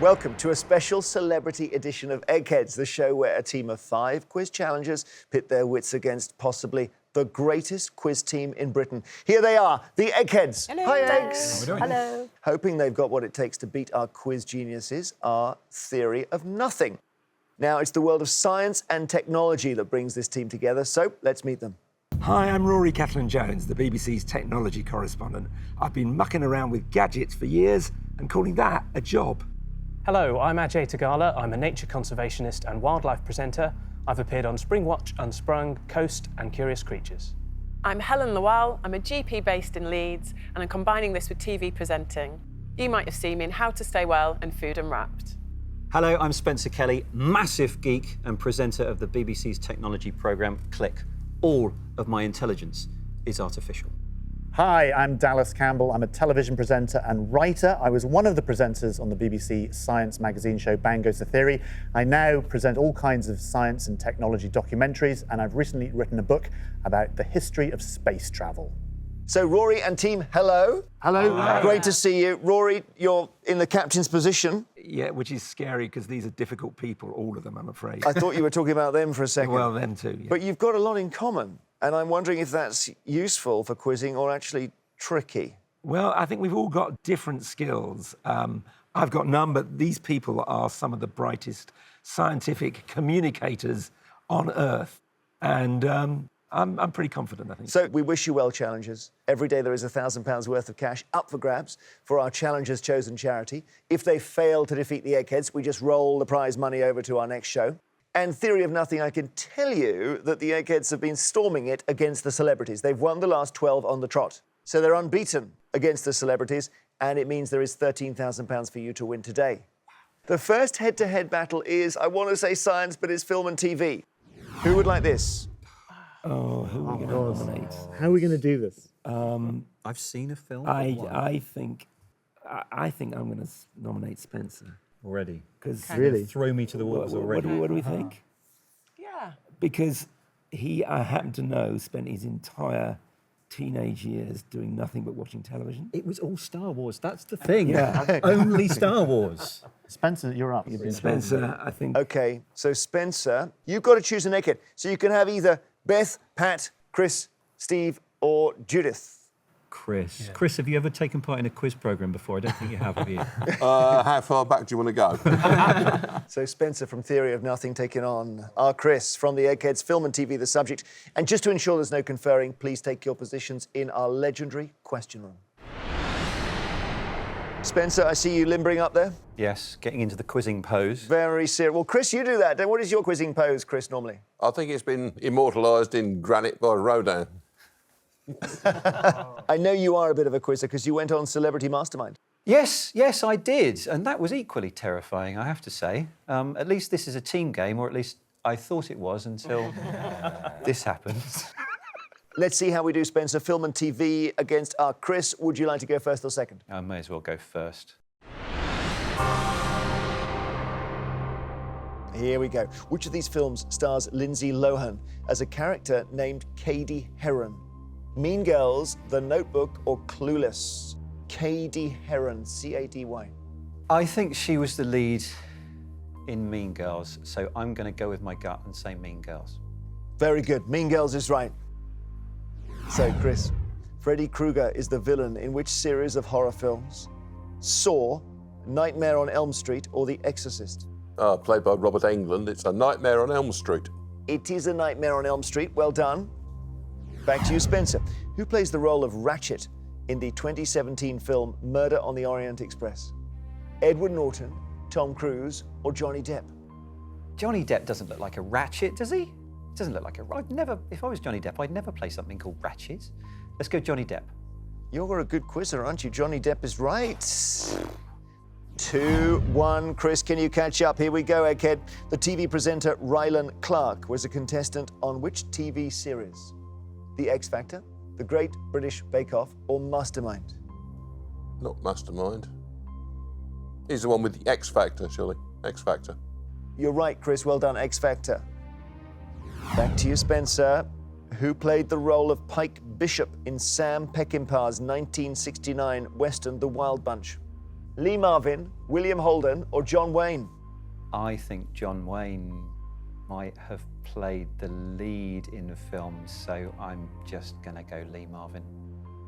Welcome to a special celebrity edition of Eggheads, the show where a team of 5 quiz challengers pit their wits against possibly the greatest quiz team in Britain. Here they are, the Eggheads. Hello. Hi, Eggs. Hello. Hoping they've got what it takes to beat our quiz geniuses, our theory of nothing. Now, it's the world of science and technology that brings this team together, so let's meet them. Hi, I'm Rory Cellan-Jones, the BBC's technology correspondent. I've been mucking around with gadgets for years and calling that a job. Hello, I'm Ajay Tegala. I'm a nature conservationist and wildlife presenter. I've appeared on Spring Watch, Unsprung, Coast and Curious Creatures. I'm Helen Lawal. I'm a GP based in Leeds and I'm combining this with TV presenting. You might have seen me in How to Stay Well and Food Unwrapped. Hello, I'm Spencer Kelly, massive geek and presenter of the BBC's technology programme Click. All of my intelligence is artificial. Hi, I'm Dallas Campbell. I'm a television presenter and writer. I was one of the presenters on the BBC science magazine show Bang Goes the Theory. I now present all kinds of science and technology documentaries, and I've recently written a book about the history of space travel. So, Rory and team, hello. Hello. Hi. Great to see you. Rory, you're in the captain's position. Yeah, which is scary because these are difficult people, all of them, I'm afraid. I thought you were talking about them for a second. Well, them too, yeah. But you've got a lot in common, and I'm wondering if that's useful for quizzing or actually tricky. Well, I think we've all got different skills. I've got none, but these people are some of the brightest scientific communicators on Earth. And I'm pretty confident, I think. So we wish you well, challengers. Every day there is £1,000 worth of cash up for grabs for our challengers' chosen charity. If they fail to defeat the Eggheads, we just roll the prize money over to our next show. And theory of nothing, I can tell you that the Eggheads have been storming it against the celebrities. They've won the last 12 on the trot. So they're unbeaten against the celebrities, and it means there is £13,000 for you to win today. The first head-to-head battle is, I want to say science, but it's film and TV. Who would like this? Oh, who are we going to nominate? How are we going to do this? I've seen a film. I think I'm going to nominate Spencer. Already? Because Really? Throw me to the wolves already. What do we think? Yeah. Because I happen to know, spent his entire teenage years doing nothing but watching television. It was all Star Wars. That's the thing. Yeah. Only Star Wars. Spencer, you're up. You've been Spencer, I think. OK, so Spencer, you've got to choose an Egghead. So you can have either Beth, Pat, Chris, Steve, or Judith. Chris. Yeah. Chris, have you ever taken part in a quiz programme before? I don't think you have you? How far back do you want to go? So Spencer from Theory of Nothing taking on our Chris from the Eggheads, film and TV, the subject. And just to ensure there's no conferring, please take your positions in our legendary question room. Spencer, I see you limbering up there. Yes, getting into the quizzing pose. Very serious. Well, Chris, you do that. What is your quizzing pose, Chris, normally? I think it's been immortalised in granite by Rodin. I know you are a bit of a quizzer because you went on Celebrity Mastermind. Yes, I did. And that was equally terrifying, I have to say. At least this is a team game, or at least I thought it was until this happened. Let's see how we do, Spencer. Film and TV against our Chris. Would you like to go first or second? I may as well go first. Here we go. Which of these films stars Lindsay Lohan as a character named Katie Derham? Mean Girls, The Notebook, or Clueless? Katie Derham, C-A-D-Y. I think she was the lead in Mean Girls, so I'm going to go with my gut and say Mean Girls. Very good. Mean Girls is right. So, Chris, Freddy Krueger is the villain in which series of horror films? Saw, Nightmare on Elm Street, or The Exorcist? Played by Robert Englund. It's A Nightmare on Elm Street. It is A Nightmare on Elm Street. Well done. Back to you, Spencer. Who plays the role of Ratchet in the 2017 film Murder on the Orient Express? Edward Norton, Tom Cruise, or Johnny Depp? Johnny Depp doesn't look like a ratchet, does he? Doesn't look like if I was Johnny Depp, I'd never play something called Ratchet. Let's go Johnny Depp. You're a good quizzer, aren't you? Johnny Depp is right. 2-1. Chris, can you catch up? Here we go, Egghead. The TV presenter Rylan Clark was a contestant on which TV series? The X Factor, The Great British Bake Off, or Mastermind? Not Mastermind. He's the one with the X Factor, surely. X Factor. You're right, Chris. Well done, X Factor. Back to you, Spencer. Who played the role of Pike Bishop in Sam Peckinpah's 1969 Western The Wild Bunch? Lee Marvin, William Holden, or John Wayne? I think John Wayne might have played the lead in the film, so I'm just going to go Lee Marvin.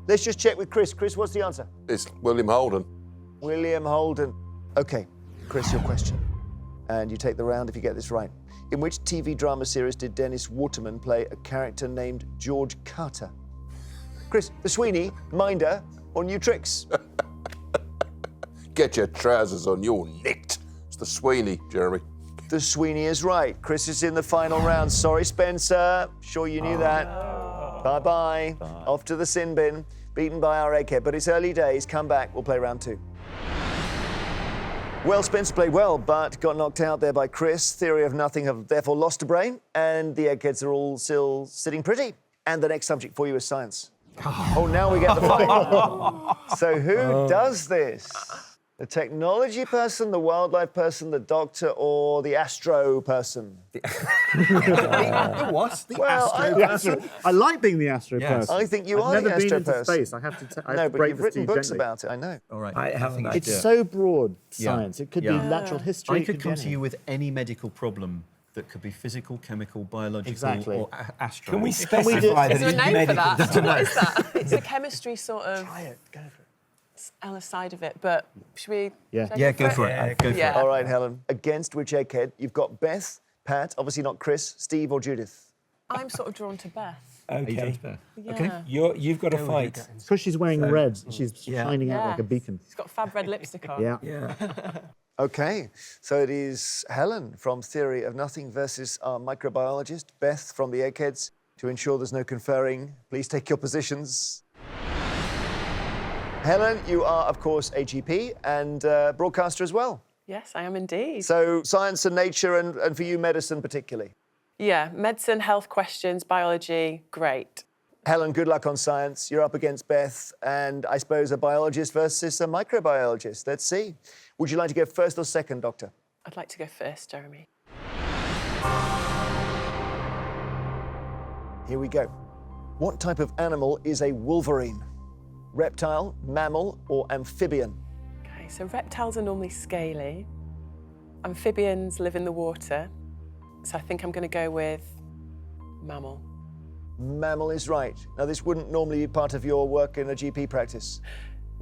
Let's just check with Chris. Chris, what's the answer? It's William Holden. William Holden. Okay, Chris, your question. And you take the round if you get this right. In which TV drama series did Dennis Waterman play a character named George Carter? Chris, The Sweeney, Minder, or New Tricks? Get your trousers on, you're nicked. It's the Sweeney, Jeremy. The Sweeney is right. Chris is in the final round. Sorry, Spencer. Sure you knew that. Bye-bye. Off to the sin bin. Beaten by our egghead. But it's early days. Come back. We'll play round 2. Well, Spencer played well, but got knocked out there by Chris. Theory of nothing have therefore lost a brain, and the eggheads are all still sitting pretty. And the next subject for you is science. Oh, now we get the fight. So who does this? The technology person, the wildlife person, the doctor, or the astro person? The what? The Well, astro person? I like being the astro Yes. person. I think you I've are the never been astro into person. space. I have to No, but break you've this written to you books gently. about it, I know. All right. I have an It's idea. so broad, Yeah. science. It could Yeah. be natural history. I it could be come to anything. you with any medical problem that could be physical, chemical, biological, Exactly. or astro. Can we we specify do- that Is there a it's name for medical? that? What is that? It's a chemistry sort of Try it. Go for it. other side of it, but should we... Yeah. should I Yeah, go for it. Go for Yeah. it. All right, Helen. Against which egghead? You've got Beth, Pat, obviously not Chris, Steve, or Judith. I'm sort of drawn to Beth. Are you Okay. doing it? Yeah. Okay. You've got to fight. Because she's wearing red, she's Yeah. shining out like a Yes. beacon. She's got fab red lipstick on. Yeah. Yeah. Okay, so it is Helen from Theory of Nothing versus our microbiologist, Beth from the Eggheads. To ensure there's no conferring, please take your positions. Helen, you are, of course, a GP and broadcaster as well. Yes, I am indeed. So science and nature, and for you, medicine particularly. Yeah, medicine, health questions, biology, great. Helen, good luck on science. You're up against Beth, and I suppose a biologist versus a microbiologist. Let's see. Would you like to go first or second, Doctor? I'd like to go first, Jeremy. Here we go. What type of animal is a wolverine? Reptile, mammal, or amphibian? Okay, so reptiles are normally scaly. Amphibians live in the water. So I think I'm going to go with mammal. Mammal is right. Now, this wouldn't normally be part of your work in a GP practice.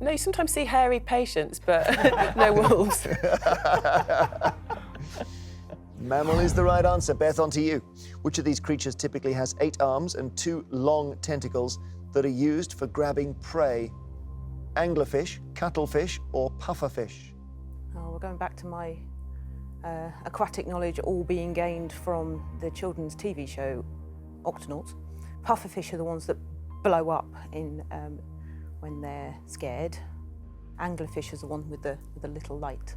No, you sometimes see hairy patients, but no wolves. Mammal is the right answer. Beth, on to you. Which of these creatures typically has 8 arms and 2 long tentacles that are used for grabbing prey? Anglerfish, cuttlefish, or pufferfish? Oh, we're going back to my aquatic knowledge, all being gained from the children's TV show Octonauts. Pufferfish are the ones that blow up in when they're scared. Anglerfish is the one with the little light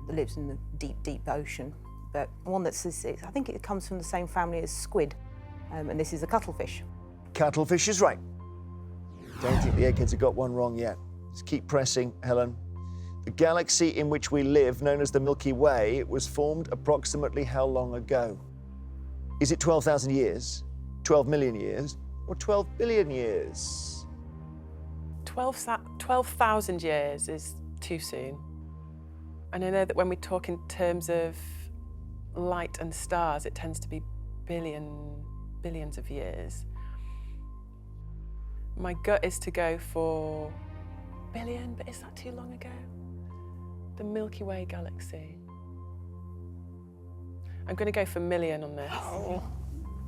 that lives in the deep, deep ocean. But one that's, I think it comes from the same family as squid, and this is a cuttlefish. Cuttlefish is right. Don't think the Eggheads have got one wrong yet. Just keep pressing, Helen. The galaxy in which we live, known as the Milky Way, was formed approximately how long ago? Is it 12,000 years, 12 million years, or 12 billion years? 12,000 years is too soon. And I know that when we talk in terms of light and stars, it tends to be billions of years. My gut is to go for billion, but is that too long ago? The Milky Way galaxy. I'm going to go for million on this.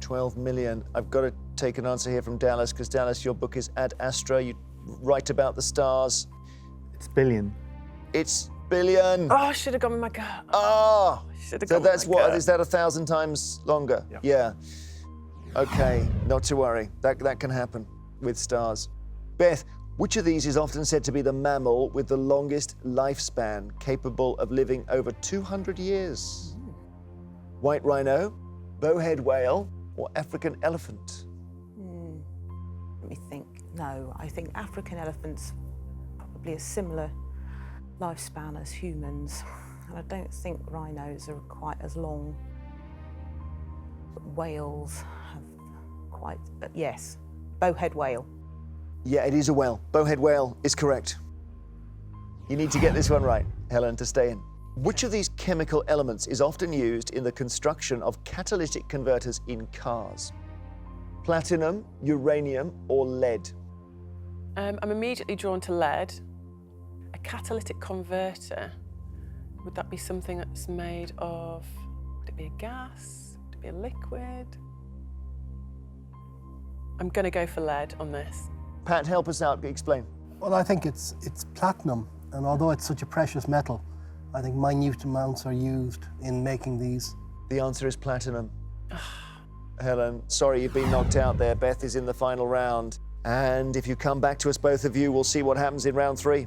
12 million. I've got to take an answer here from Dallas, because Dallas, your book is Ad Astra. You write about the stars. It's billion. It's billion. Oh, I should have gone with my gut. Oh, Should have so gone with that's my what, gut. is that 1,000 times longer? Yeah. Okay, not to worry. That can happen with stars. Beth, which of these is often said to be the mammal with the longest lifespan, capable of living over 200 years? White rhino, bowhead whale, or African elephant? Let me think. No, I think African elephants probably a similar lifespan as humans. And I don't think rhinos are quite as long. But whales have quite, but yes, bowhead whale. Yeah, it is a whale. Bowhead whale is correct. You need to get this one right, Helen, to stay in. Which of these chemical elements is often used in the construction of catalytic converters in cars? Platinum, uranium, or lead? I'm immediately drawn to lead. A catalytic converter, would that be something that's made of, would it be a gas? Would it be a liquid? I'm going to go for lead on this. Pat, help us out, explain. Well, I think it's platinum, and although it's such a precious metal, I think minute amounts are used in making these. The answer is platinum. Helen, sorry you've been knocked out there. Beth is in the final round. And if you come back to us, both of you, we'll see what happens in round 3.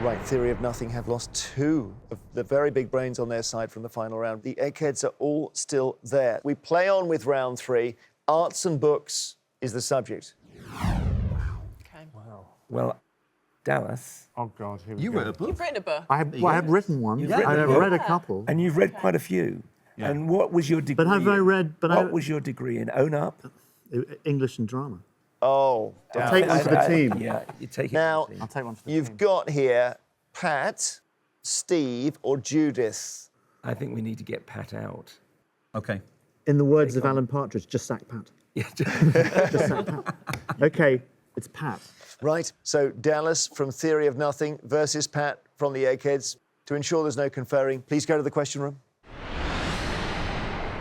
Right, Theory of Nothing have lost 2 of the very big brains on their side from the final round. The Eggheads are all still there. We play on with round 3. Arts and books is the subject. Okay. Wow. Well, Dallas, Oh, God, here we You go. wrote a book. You've written a book. I have written one. You've written I a have book. read a couple. and you've read quite a few. Yeah. And what was your degree? But have I in? read- but what I- was your degree in? Own up. English and drama. Oh, I'll take one for the team. Yeah, you take it. Now, for the I'll team. take one for the you've team. got here Pat, Steve, or Judith. I think we need to get Pat out. Okay. In the words of Alan Partridge, just sack Pat. Yeah. Just sack Pat. OK, it's Pat. Right, so Dallas from Theory of Nothing versus Pat from the Eggheads. To ensure there's no conferring, please go to the question room.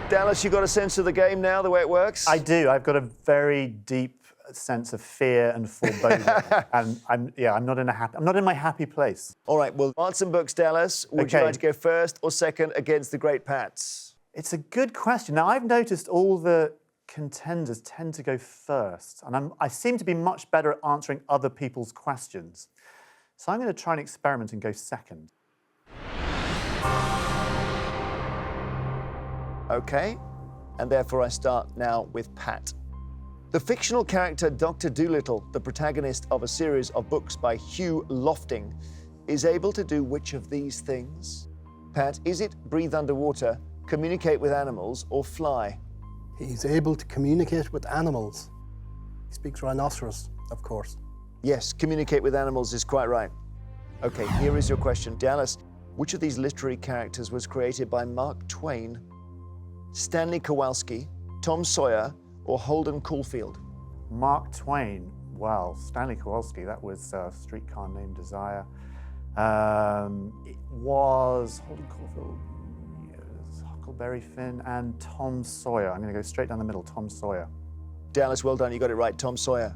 Dallas, you got a sense of the game now, the way it works? I do. I've got a very deep sense of fear and foreboding, and I'm not in my happy place. All right, well, arts and books, Dallas. Would you Okay. like to go first or second against the great Pats? It's a good question. Now, I've noticed all the contenders tend to go first, and I seem to be much better at answering other people's questions. So I'm going to try and experiment and go second. Okay, and therefore I start now with Pat. The fictional character Dr. Dolittle, the protagonist of a series of books by Hugh Lofting, is able to do which of these things? Pat, is it breathe underwater, communicate with animals, or fly? He's able to communicate with animals. He speaks rhinoceros, of course. Yes, communicate with animals is quite right. Okay, here is your question. Dallas, which of these literary characters was created by Mark Twain? Stanley Kowalski, Tom Sawyer, or Holden Caulfield? Mark Twain. Well, Stanley Kowalski, that was Streetcar Named Desire. It was Holden Caulfield, yes, Huckleberry Finn, and Tom Sawyer. I'm going to go straight down the middle, Tom Sawyer. Dallas, well done, you got it right, Tom Sawyer.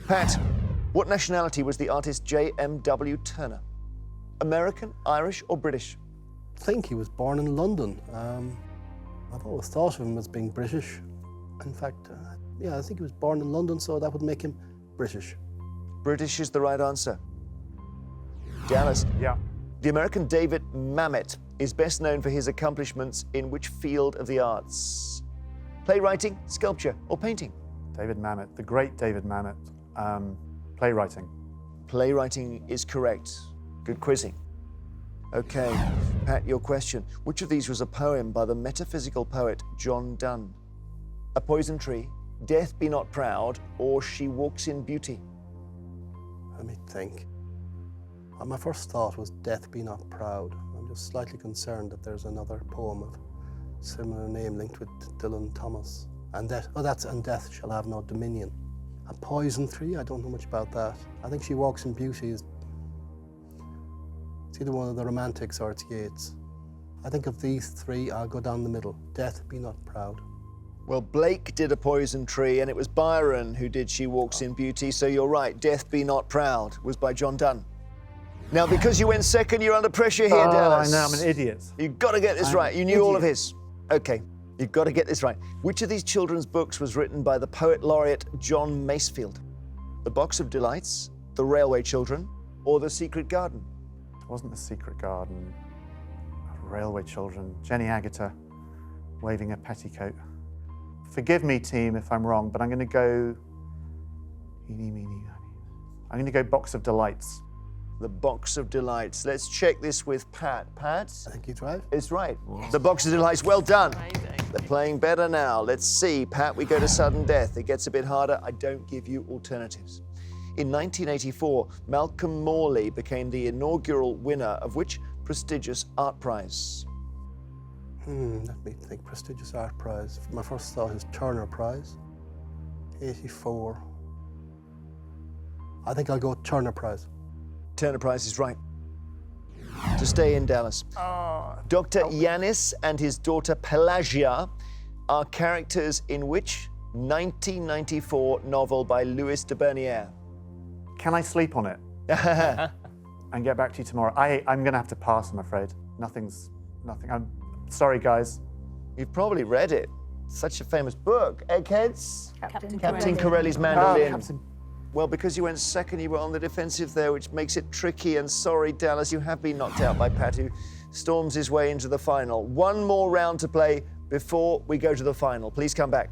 Pat, what nationality was the artist J.M.W. Turner? American, Irish, or British? I think he was born in London. I've always thought of him as being British. In fact, I think he was born in London, so that would make him British. British is the right answer. Dallas. Yeah. The American David Mamet is best known for his accomplishments in which field of the arts? Playwriting, sculpture, or painting? David Mamet, the great David Mamet. Playwriting. Playwriting is correct. Good quizzing. Okay, Pat, your question. Which of these was a poem by the metaphysical poet John Donne? A Poison Tree, Death Be Not Proud, or She Walks in Beauty? Let me think. My first thought was Death Be Not Proud. I'm just slightly concerned that there's another poem of similar name linked with Dylan Thomas. And Death Shall Have No Dominion. A Poison Tree, I don't know much about that. I think She Walks in Beauty is it's either one of the Romantics or it's Yeats. I think of these three, I'll go down the middle. Death Be Not Proud. Well, Blake did A Poison Tree, and it was Byron who did She Walks in Beauty, so you're right. Death Be Not Proud was by John Donne. Now, because you went second, you're under pressure here, Dallas. I know, I'm an idiot. You've got to get this right. You knew all of his. Okay, you've got to get this right. Which of these children's books was written by the poet laureate John Masefield? The Box of Delights, The Railway Children, or The Secret Garden? It wasn't The Secret Garden. Railway Children. Jenny Agutter waving a petticoat. Forgive me, team, if I'm wrong, but I'm going to go... I'm going to go Box of Delights. The Box of Delights. Let's check this with Pat. Pat? I think he's right. It's right. The Box of Delights. Well done. Amazing. They're playing better now. Let's see. Pat, we go to sudden death. It gets a bit harder. I don't give you alternatives. In 1984, Malcolm Morley became the inaugural winner of which prestigious art prize? Let me think. Prestigious art prize. My first thought is Turner Prize. 84. I think I'll go Turner Prize. Turner Prize is right. To stay in Dallas. Dr. Yanis and his daughter Pelagia are characters in which 1994 novel by Louis de Bernières? Can I sleep on it and get back to you tomorrow? I'm going to have to pass, I'm afraid. Nothing. I'm sorry, guys. You've probably read it. Such a famous book. Eggheads? Captain Corelli's mandolin. Captain. Well, because you went second, you were on the defensive there, which makes it tricky. And sorry, Dallas, you have been knocked out by Pat, who storms his way into the final. One more round to play before we go to the final. Please come back.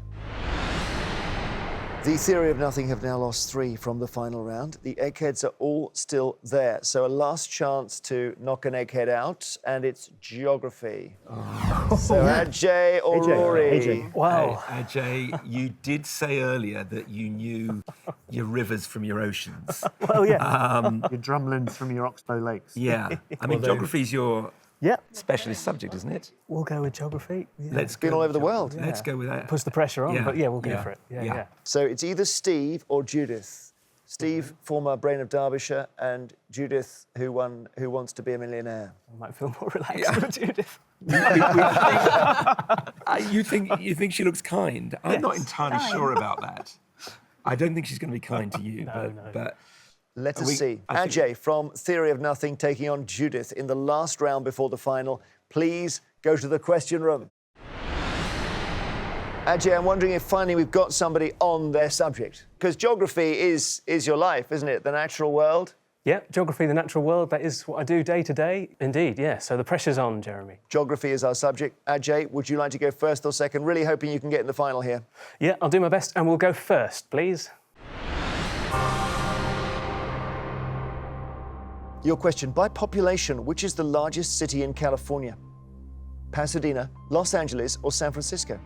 The Theory of Nothing have now lost 3 from the final round. The Eggheads are all still there. So a last chance to knock an Egghead out, and it's geography. So Ajay or Rory? AJ. Wow. Ajay, you did say earlier that you knew your rivers from your oceans. Well, yeah. Your drumlins from your Oxbow Lakes. Yeah. I mean, geography's your Yeah. specialist subject, isn't it? We'll go with geography. Yeah. Let's Been go all with over the world. geography. Let's go with that. Puts the pressure on, Yeah. but yeah, we'll go Yeah. for it. Yeah. Yeah. So it's either Steve or Judith. Steve, former Brain of Derbyshire, and Judith, who wants to be a millionaire. I might feel more relaxed with Judith. You think she looks kind? I'm not entirely sure about that. I don't think she's going to be kind to you, but Let us We- see. I think- Ajay from Theory of Nothing taking on Judith in the last round before the final. Please go to the question room. Ajay, I'm wondering if finally we've got somebody on their subject. Because geography is your life, isn't it? The natural world. Yeah, geography, the natural world, that is what I do day to day. Indeed, yeah. So the pressure's on, Jeremy. Geography is our subject. Ajay, would you like to go first or second? Really hoping you can get in the final here. Yeah, I'll do my best, and we'll go first, please. Your question, by population, which is the largest city in California? Pasadena, Los Angeles, or San Francisco?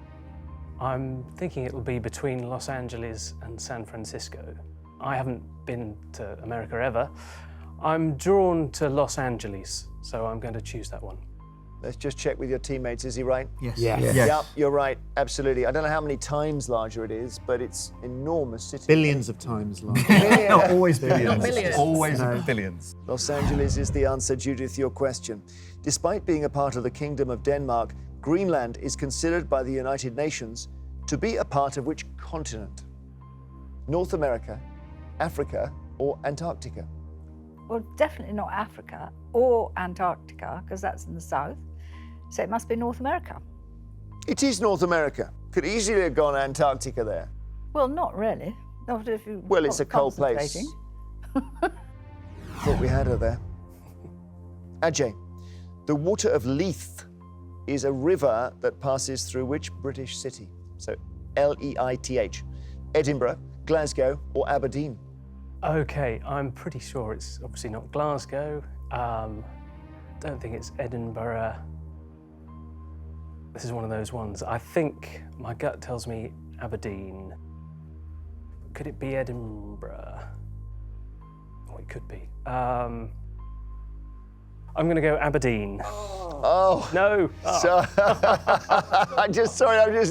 I'm thinking it'll be between Los Angeles and San Francisco. I haven't been to America ever. I'm drawn to Los Angeles, so I'm going to choose that one. Let's just check with your teammates. Is he right? Yes. Yep, you're right. Absolutely. I don't know how many times larger it is, but it's enormous city. Billions of times larger. Not always billions. millions. Always billions. Los Angeles is the answer, Judith, your question. Despite being a part of the Kingdom of Denmark, Greenland is considered by the United Nations to be a part of which continent? North America, Africa, or Antarctica? Well, definitely not Africa or Antarctica, because that's in the south. So it must be North America. It is North America. Could easily have gone Antarctica there. Well, not really. Not if you. Well, it's a cold place. concentrating. Thought we had her there. Ajay, the water of Leith is a river that passes through which British city? So Leith. Edinburgh, Glasgow, or Aberdeen? Okay, I'm pretty sure it's obviously not Glasgow. Don't think it's Edinburgh. This is one of those ones. I think my gut tells me Aberdeen. Could it be Edinburgh? Oh, it could be. I'm going to go Aberdeen. Oh. No. So, I'm just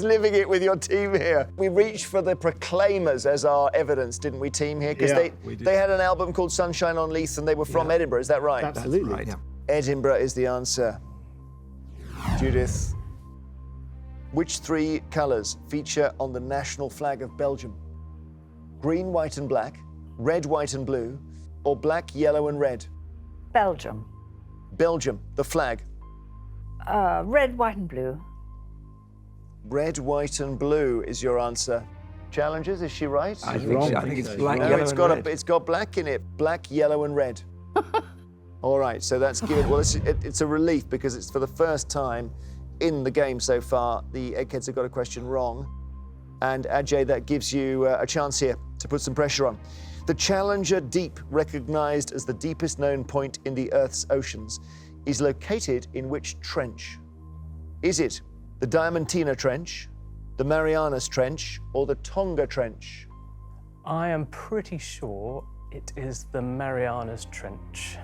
living it with your team here. We reached for the Proclaimers as our evidence, didn't we, team here? Because they had an album called Sunshine on Leith and they were from Edinburgh, is that right? Absolutely. right. Yeah. Edinburgh is the answer. Judith, which 3 colours feature on the national flag of Belgium? Green, white and black, red, white and blue, or black, yellow and red? Belgium. Belgium, the flag. Red, white, and blue. Red, white and blue is your answer. Challenges, is she right? I think it's black, No, yellow, it's and got red. it's got black in it. Black, yellow, and red. All right, so that's given. Well, it's a relief because it's for the first time in the game so far. The Eggheads have got a question wrong, and Ajay, that gives you a chance here to put some pressure on. The Challenger Deep, recognized as the deepest known point in the Earth's oceans, is located in which trench? Is it the Diamantina Trench, the Marianas Trench, or the Tonga Trench? I am pretty sure It is the Marianas Trench.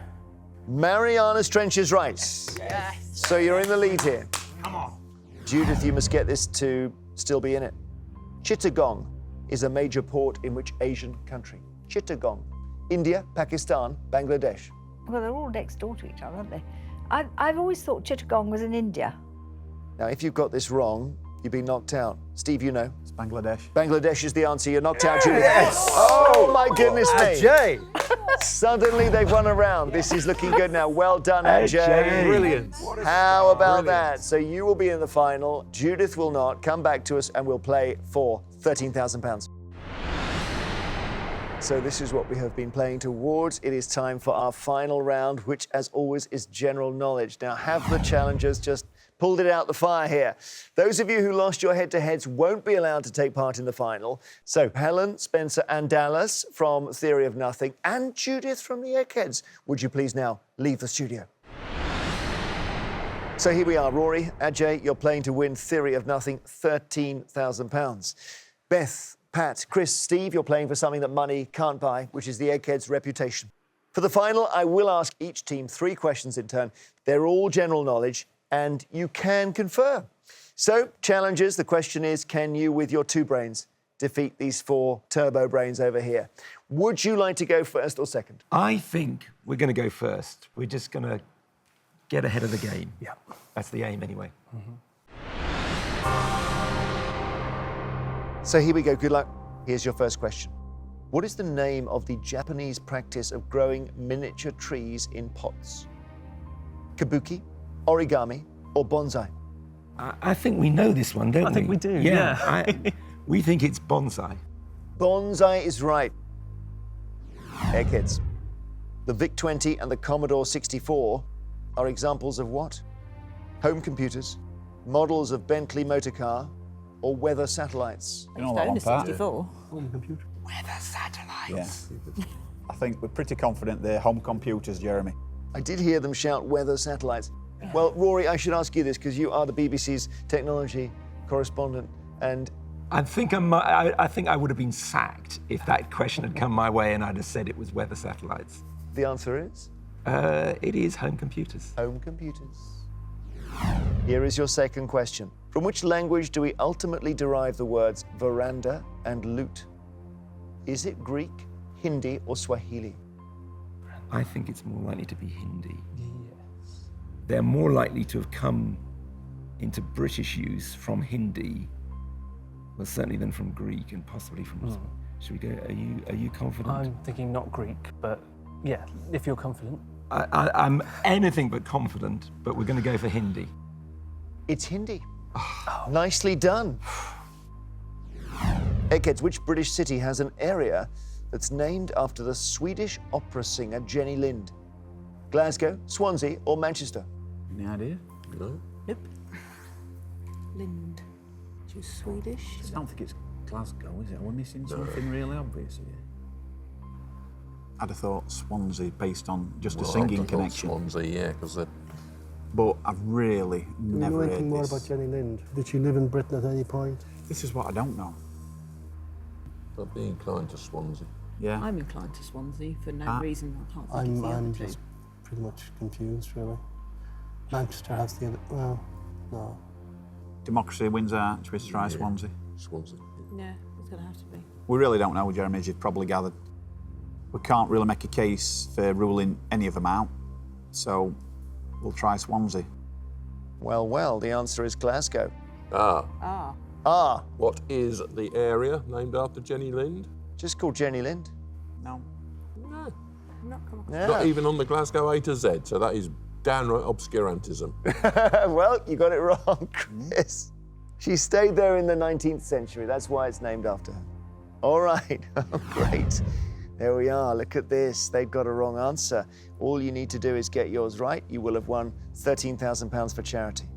Marianas Trench is right. Yes. So you're in the lead here. Come on. Judith, you must get this to still be in it. Chittagong is a major port in which Asian country? Chittagong. India, Pakistan, Bangladesh. Well, they're all next door to each other, aren't they? I've always thought Chittagong was in India. Now, if you've got this wrong, you've been knocked out. Steve, you know. It's Bangladesh. Bangladesh is the answer. You're knocked out, Judith. Yes! Oh, my goodness me. Ajay! Suddenly they've won a round. This is looking good now. Well done, Ajay. Brilliant. How about that? So you will be in the final. Judith will not. Come back to us and we'll play for £13,000. So this is what we have been playing towards. It is time for our final round, which, as always, is general knowledge. Now, have the challengers just pulled it out the fire here? Those of you who lost your head-to-heads won't be allowed to take part in the final. So Helen, Spencer and Dallas from Theory of Nothing and Judith from the Eggheads, would you please now leave the studio? So here we are, Rory, Ajay, you're playing to win Theory of Nothing, £13,000. Beth, Pat, Chris, Steve, you're playing for something that money can't buy, which is the Eggheads' reputation. For the final, I will ask each team 3 questions in turn. They're all general knowledge, and you can confer. So, challengers, the question is, can you, with your 2 brains, defeat these 4 turbo brains over here? Would you like to go first or second? I think we're going to go first. We're just going to get ahead of the game. Yeah. That's the aim, anyway. So here we go, good luck. Here's your first question. What is the name of the Japanese practice of growing miniature trees in pots? Kabuki, origami, or bonsai? I think we know this one, don't we? I think we do, yeah. We think it's bonsai. Bonsai is right. Eggheads. The VIC-20 and the Commodore 64 are examples of what? Home computers, models of Bentley motor car, or weather satellites? You know that one, Pat? 64. Home computer. Weather satellites. Yeah. I think we're pretty confident they're home computers, Jeremy. I did hear them shout weather satellites. Well, Rory, I should ask you this because you are the BBC's technology correspondent, and I think I would have been sacked if that question had come my way and I'd have said it was weather satellites. the answer is? It is home computers. Home computers. Here is your second question. From which language do we ultimately derive the words veranda and loot? Is it Greek, Hindi, or Swahili? I think it's more likely to be Hindi. Yes. They're more likely to have come into British use from Hindi, well, certainly than from Greek and possibly from... Should we go? Are you confident? I'm thinking not Greek, but yeah, if you're confident. I'm anything but confident, but we're going to go for Hindi. It's Hindi. Nicely done. Eggheads, which British city has an area that's named after the Swedish opera singer Jenny Lind? Glasgow, Swansea, or Manchester? Any idea? No. Nope. Lind. She's Swedish. I don't think it's Glasgow, is it? Are we missing something really obvious here? I'd have thought Swansea based on just a singing connection. Swansea, yeah, because they're... But I've really never heard Do you know anything more this. about Jenny Lind? Did she live in Britain at any point? This is what I don't know. I'd be inclined to Swansea. Yeah. I'm inclined to Swansea for no reason. I can't think of the I'm other two. just pretty much confused, really. Manchester has the other... Well, no. Democracy wins out. Should we try Swansea? Swansea. Yeah, it's going to have to be. We really don't know, Jeremy, as you've probably gathered. We can't really make a case for ruling any of them out, so we'll try Swansea. Well, the answer is Glasgow. Ah. What is the area named after Jenny Lind? Just called Jenny Lind. No. No. Not come across. Yeah. Not even on the Glasgow A to Z, so that is downright obscurantism. Well, you got it wrong, Chris. She stayed there in the 19th century. That's why it's named after her. All right. Oh, great. There we are. Look at this. They've got a wrong answer. All you need to do is get yours right. You will have won £13,000 for charity.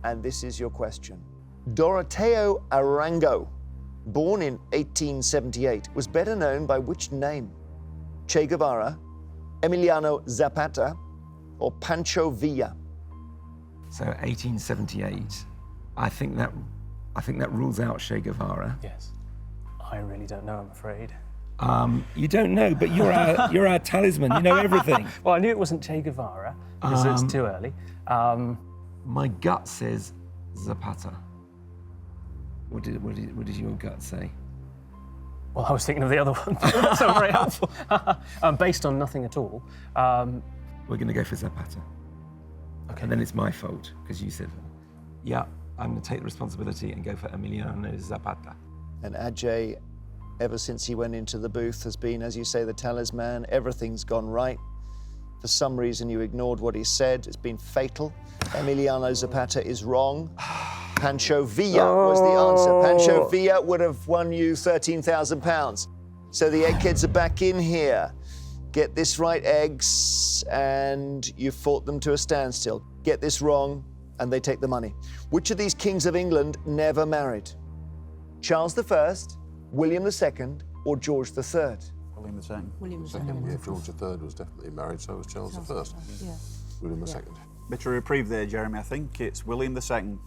And this is your question. Doroteo Arango, born in 1878, was better known by which name? Che Guevara, Emiliano Zapata, or Pancho Villa? So 1878. I think that rules out Che Guevara. Yes. I really don't know, I'm afraid. You don't know, but you're our talisman. You know everything. Well, I knew it wasn't Che Guevara because it's too early. My gut says Zapata. What did your gut say? Well, I was thinking of the other one. That's not very helpful. Based on nothing at all. We're going to go for Zapata. Okay. And then it's my fault, because you said, yeah, I'm going to take the responsibility and go for Emiliano Zapata. And Ajay, ever since he went into the booth, has been, as you say, the talisman. Everything's gone right. For some reason, you ignored what he said. It's been fatal. Emiliano Zapata is wrong. Pancho Villa was the answer. Pancho Villa would have won you £13,000. So the Eggheads are back in here. Get this right, Eggs, and you fought them to a standstill. Get this wrong, and they take the money. Which of these kings of England never married? Charles I, William II, or George III? William II. William II. Yeah, George III was definitely married, so was Charles I. Yeah. William II. Bit of reprieve there, Jeremy. I think it's William II.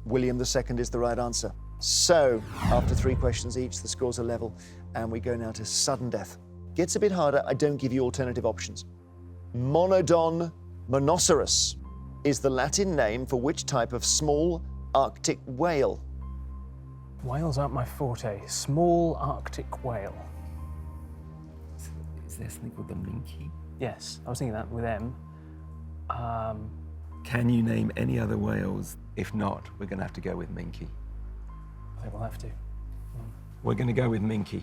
William II is the right answer. So, after 3 questions each, the scores are level, and we go now to sudden death. Gets a bit harder, I don't give you alternative options. Monodon monoceros is the Latin name for which type of small Arctic whale? Whales aren't my forte. Small Arctic whale. Is there something called the minke? Yes, I was thinking that with M. Can you name any other whales? If not, we're going to have to go with minke. I think we'll have to. We're going to go with minke.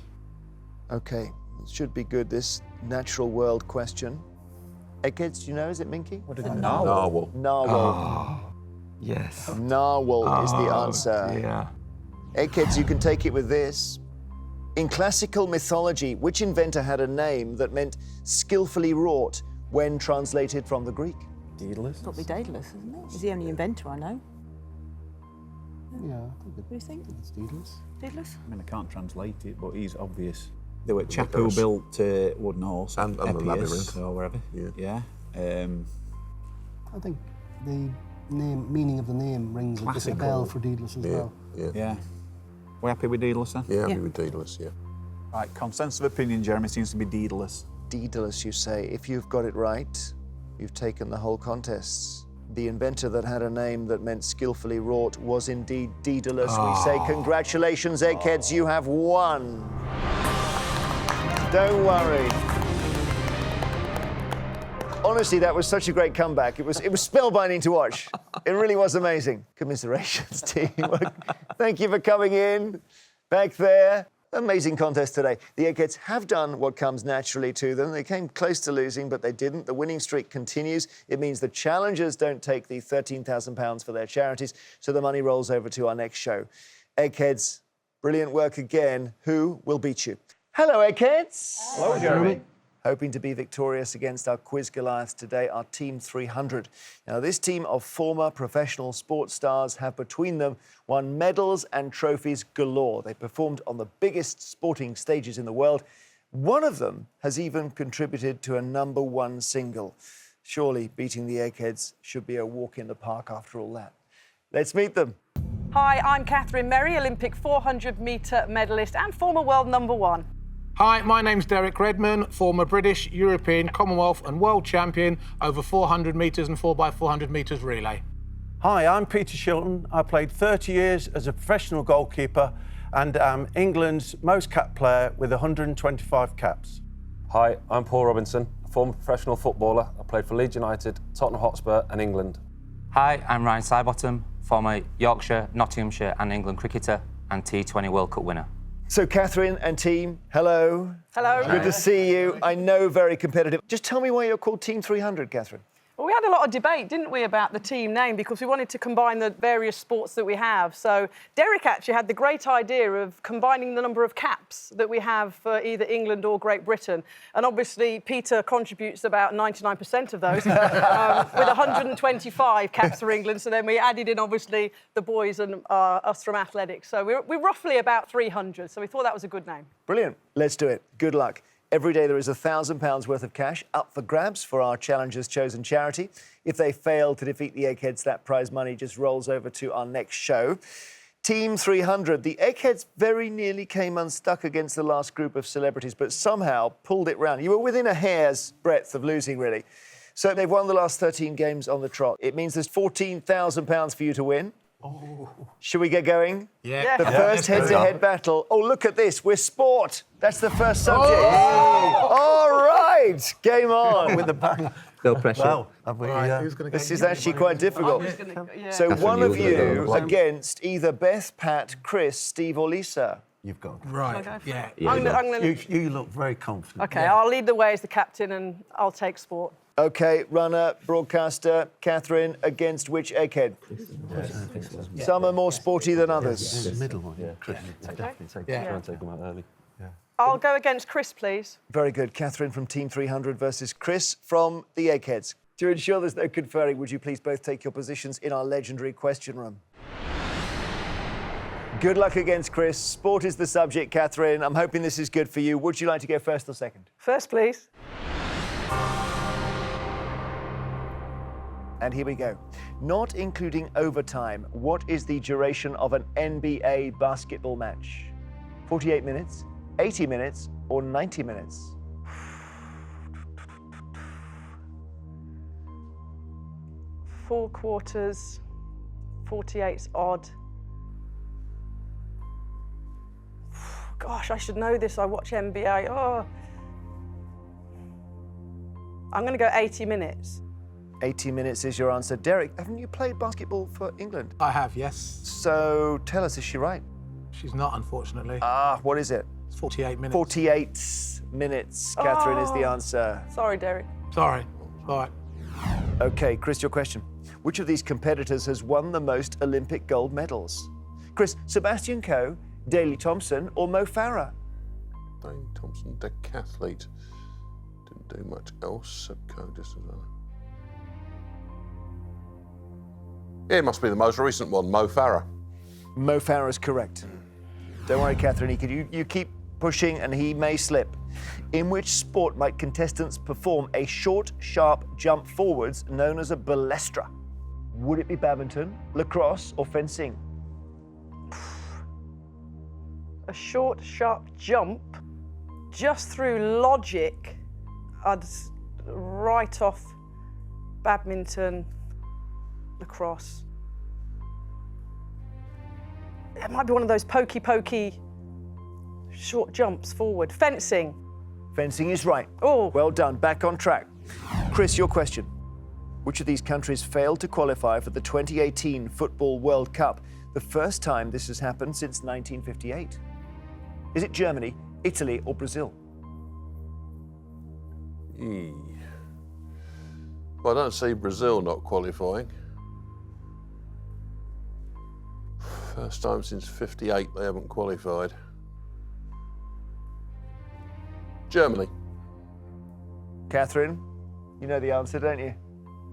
Okay, it should be good, this natural world question. Eggheads, do you know, is it minke? What did it Narwhal. Narwhal. Oh, yes. Narwhal is the answer. Yeah. Eggheads, you can take it with this. In classical mythology, which inventor had a name that meant skillfully wrought when translated from the Greek? Daedalus. Got to be Daedalus, isn't it? He's the only inventor I know. Yeah, I What do you think? think it's Daedalus. Daedalus? I mean, I can't translate it, but he's obvious. There were chap who built Wooden Horse And the Epius, Labyrinth. or wherever. Yeah. I think the meaning of the name rings a bell for Daedalus as well. Yeah. We're happy with Daedalus then? Yeah, happy with Daedalus, yeah. Right, consensus of opinion, Jeremy, seems to be Daedalus. Daedalus, you say. If you've got it right, you've taken the whole contest. The inventor that had a name that meant skillfully wrought was indeed Daedalus. We say congratulations, Eggheads, you have won. Don't worry. Honestly, that was such a great comeback. It was spellbinding to watch. It really was amazing. Commiserations, team. Thank you for coming in. Back there. Amazing contest today. The Eggheads have done what comes naturally to them. They came close to losing, but they didn't. The winning streak continues. It means the challengers don't take the £13,000 for their charities, so the money rolls over to our next show. Eggheads, brilliant work again. Who will beat you? Hello, Eggheads. Hello, Jeremy. Hoping to be victorious against our quiz Goliath today, our Team 300. Now, this team of former professional sports stars have between them won medals and trophies galore. They performed on the biggest sporting stages in the world. One of them has even contributed to a #1 single. Surely beating the Eggheads should be a walk in the park after all that. Let's meet them. Hi, I'm Katharine Merry, Olympic 400-metre medalist and former world #1. Hi, my name's Derek Redmond, former British, European, Commonwealth and World Champion over 400 metres and 4x400 metres relay. Hi, I'm Peter Shilton. I played 30 years as a professional goalkeeper and am England's most capped player with 125 caps. Hi, I'm Paul Robinson, a former professional footballer. I played for Leeds United, Tottenham Hotspur and England. Hi, I'm Ryan Sidebottom, former Yorkshire, Nottinghamshire and England cricketer and T20 World Cup winner. So, Katharine and team, hello. Hello. Good to see you. I know, very competitive. Just tell me why you're called Team 300, Katharine. Well, we had a lot of debate, didn't we, about the team name because we wanted to combine the various sports that we have. So Derek actually had the great idea of combining the number of caps that we have for either England or Great Britain. And obviously, Peter contributes about 99% of those with 125 caps for England. So then we added in, obviously, the boys and us from athletics. So we're roughly about 300. So we thought that was a good name. Brilliant. Let's do it. Good luck. Every day there is £1,000 worth of cash up for grabs for our challengers' chosen charity. If they fail to defeat the Eggheads, that prize money just rolls over to our next show. Team 300, the Eggheads very nearly came unstuck against the last group of celebrities, but somehow pulled it round. You were within a hair's breadth of losing, really. So they've won the last 13 games on the trot. It means there's £14,000 for you to win. Oh. Should we get going? Yeah. The first head-to-head battle. Oh, look at this. We're sport. That's the first subject. Oh. All right. Game on. With the bang. No pressure. Well, this is actually quite difficult. So Catherine, one of you're gonna you go. against either Beth, Pat, Chris, Steve or Lisa. You've got Right. Yeah. I'm gonna... You look very confident. Okay, I'll lead the way as the captain and I'll take sport. OK, runner, broadcaster, Katharine, against which egghead? Some are more sporty than others. The middle one. Yeah. Chris. Definitely try and take them out early. I'll go against Chris, please. Very good. Katharine from Team 300 versus Chris from the Eggheads. To ensure there's no conferring, would you please both take your positions in our legendary question room? Good luck against Chris. Sport is the subject, Katharine. I'm hoping this is good for you. Would you like to go first or second? First, please. And here we go. Not including overtime, what is the duration of an NBA basketball match? 48 minutes, 80 minutes, or 90 minutes? Four quarters, 48's odd. Gosh, I should know this. I watch NBA. Oh. I'm going to go 80 minutes. 80 minutes is your answer. Derek, haven't you played basketball for England? I have, yes. So tell us, is she right? She's not, unfortunately. What is it? It's 48 minutes. 48 minutes, Katharine, is the answer. Sorry, Derek. Sorry. All right. OK, Chris, your question. Which of these competitors has won the most Olympic gold medals? Chris, Sebastian Coe, Daley Thompson or Mo Farah? Daley Thompson, decathlete. Didn't do much else. Coe just as well. Yeah, it must be the most recent one, Mo Farah. Mo Farah is correct. Don't worry, Katharine, you keep pushing and he may slip. In which sport might contestants perform a short, sharp jump forwards known as a balestra? Would it be badminton, lacrosse or fencing? A short, sharp jump. Just through logic, I'd write off badminton, lacrosse. It might be one of those pokey short jumps forward. Fencing. Fencing is right. Oh. Well done. Back on track. Chris, your question. Which of these countries failed to qualify for the 2018 Football World Cup? The first time this has happened since 1958. Is it Germany, Italy or Brazil? Well, I don't see Brazil not qualifying. First time since 58 they haven't qualified. Germany. Katharine, you know the answer, don't you?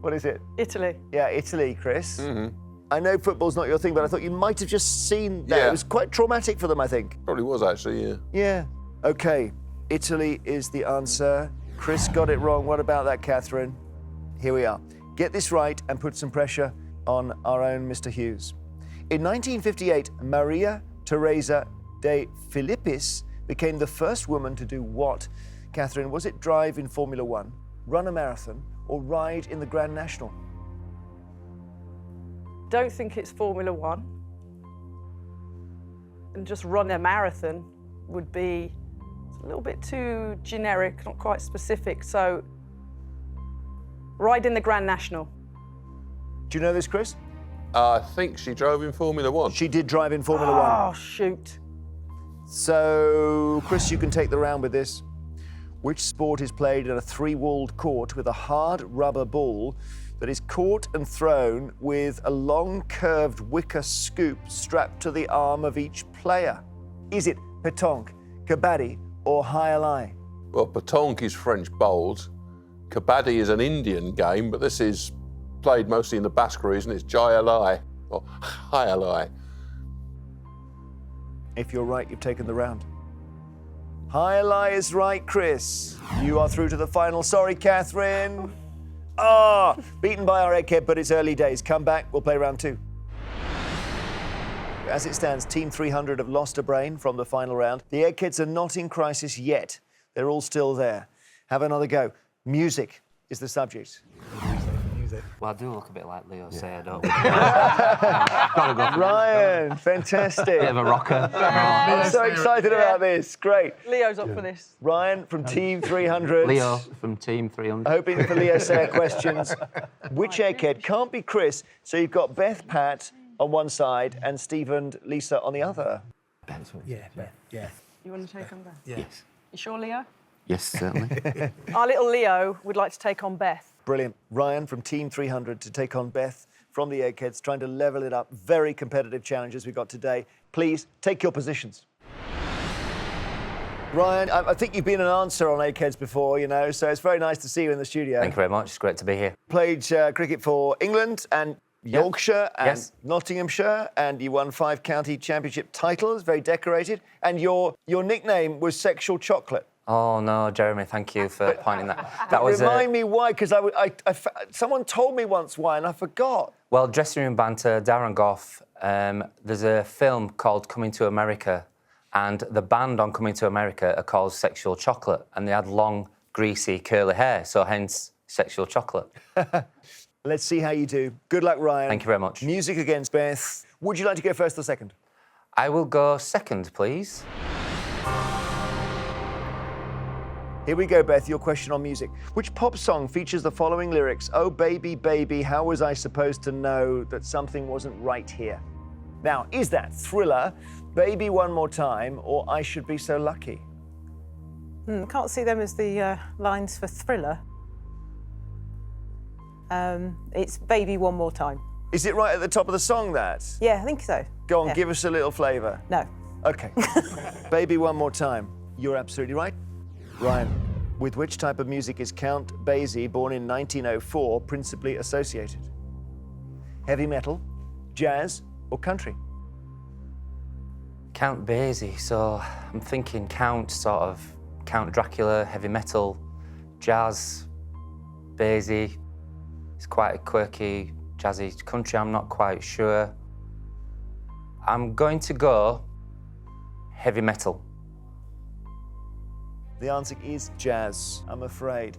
What is it? Italy. Yeah, Italy, Chris. Mm-hmm. I know football's not your thing, but I thought you might have just seen that. Yeah. It was quite traumatic for them, I think. Probably was actually, yeah. Yeah. OK, Italy is the answer. Chris got it wrong. What about that, Katharine? Here we are. Get this right and put some pressure on our own Mr. Hughes. In 1958, Maria Teresa de Filippis became the first woman to do what? Katharine, was it drive in Formula One, run a marathon, or ride in the Grand National? Don't think it's Formula One. And just run a marathon would be a little bit too generic, not quite specific. So, ride in the Grand National. Do you know this, Chris? I think she drove in Formula One. She did drive in Formula One. Oh, shoot. So, Chris, you can take the round with this. Which sport is played in a three-walled court with a hard rubber ball that is caught and thrown with a long, curved wicker scoop strapped to the arm of each player? Is it pétanque, kabaddi, or high-a-lie? Well, pétanque is French bowls. Kabaddi is an Indian game, but this is played mostly in the Basque region. It's jai-a-lie, or high-a-lie. If you're right, you've taken the round. High-a-lie is right, Chris. You are through to the final. Sorry, Katharine. Beaten by our egghead, but it's early days. Come back, we'll play round two. As it stands, Team 300 have lost a brain from the final round. The Eggheads are not in crisis yet. They're all still there. Have another go. Music is the subject. Well, I do look a bit like Leo, say I don't. Gotta go. Ryan, fantastic. Bit of a rocker. I'm so excited about this. Great. Leo's up for this. Ryan from Team 300. Leo from Team 300. Hoping for Leo Sayer questions. Which Egghead? Can't be Chris. So you've got Beth, Pat on one side and Stephen, Lisa on the other. Yeah, Beth. Yeah. You want to take on Beth? Yes. You sure, Leo? Yes, certainly. Our little Leo would like to take on Beth. Brilliant. Ryan from Team 300 to take on Beth from the Eggheads, trying to level it up. Very competitive challenges we got today. Please take your positions. Ryan, I think you've been an answer on Eggheads before, you know, so it's very nice to see you in the studio. Thank you very much. It's great to be here. Played cricket for England and Yorkshire and Yes. Nottinghamshire, and you won 5 county championship titles, very decorated, and your nickname was Sexual Chocolate. Oh, no, Jeremy, thank you for pointing that. That was Remind me why, because someone told me once why, and I forgot. Well, dressing room banter, Darren Goff. There's a film called Coming to America, and the band on Coming to America are called Sexual Chocolate, and they had long, greasy, curly hair, so hence Sexual Chocolate. Let's see how you do. Good luck, Ryan. Thank you very much. Music against Beth. Would you like to go first or second? I will go second, please. Here we go, Beth, your question on music. Which pop song features the following lyrics? Oh, baby, baby, how was I supposed to know that something wasn't right here? Now, is that Thriller, Baby One More Time, or I Should Be So Lucky? Can't see them as the lines for Thriller. It's Baby One More Time. Is it right at the top of the song, that? Yeah, I think so. Go on, Yeah. give us a little flavour. No. OK. Baby One More Time. You're absolutely right. Ryan, with which type of music is Count Basie, born in 1904, principally associated? Heavy metal, jazz, or country? Count Basie, so I'm thinking Count Dracula, heavy metal, jazz, Basie. It's quite a quirky, jazzy country, I'm not quite sure. I'm going to go heavy metal. The answer is jazz, I'm afraid.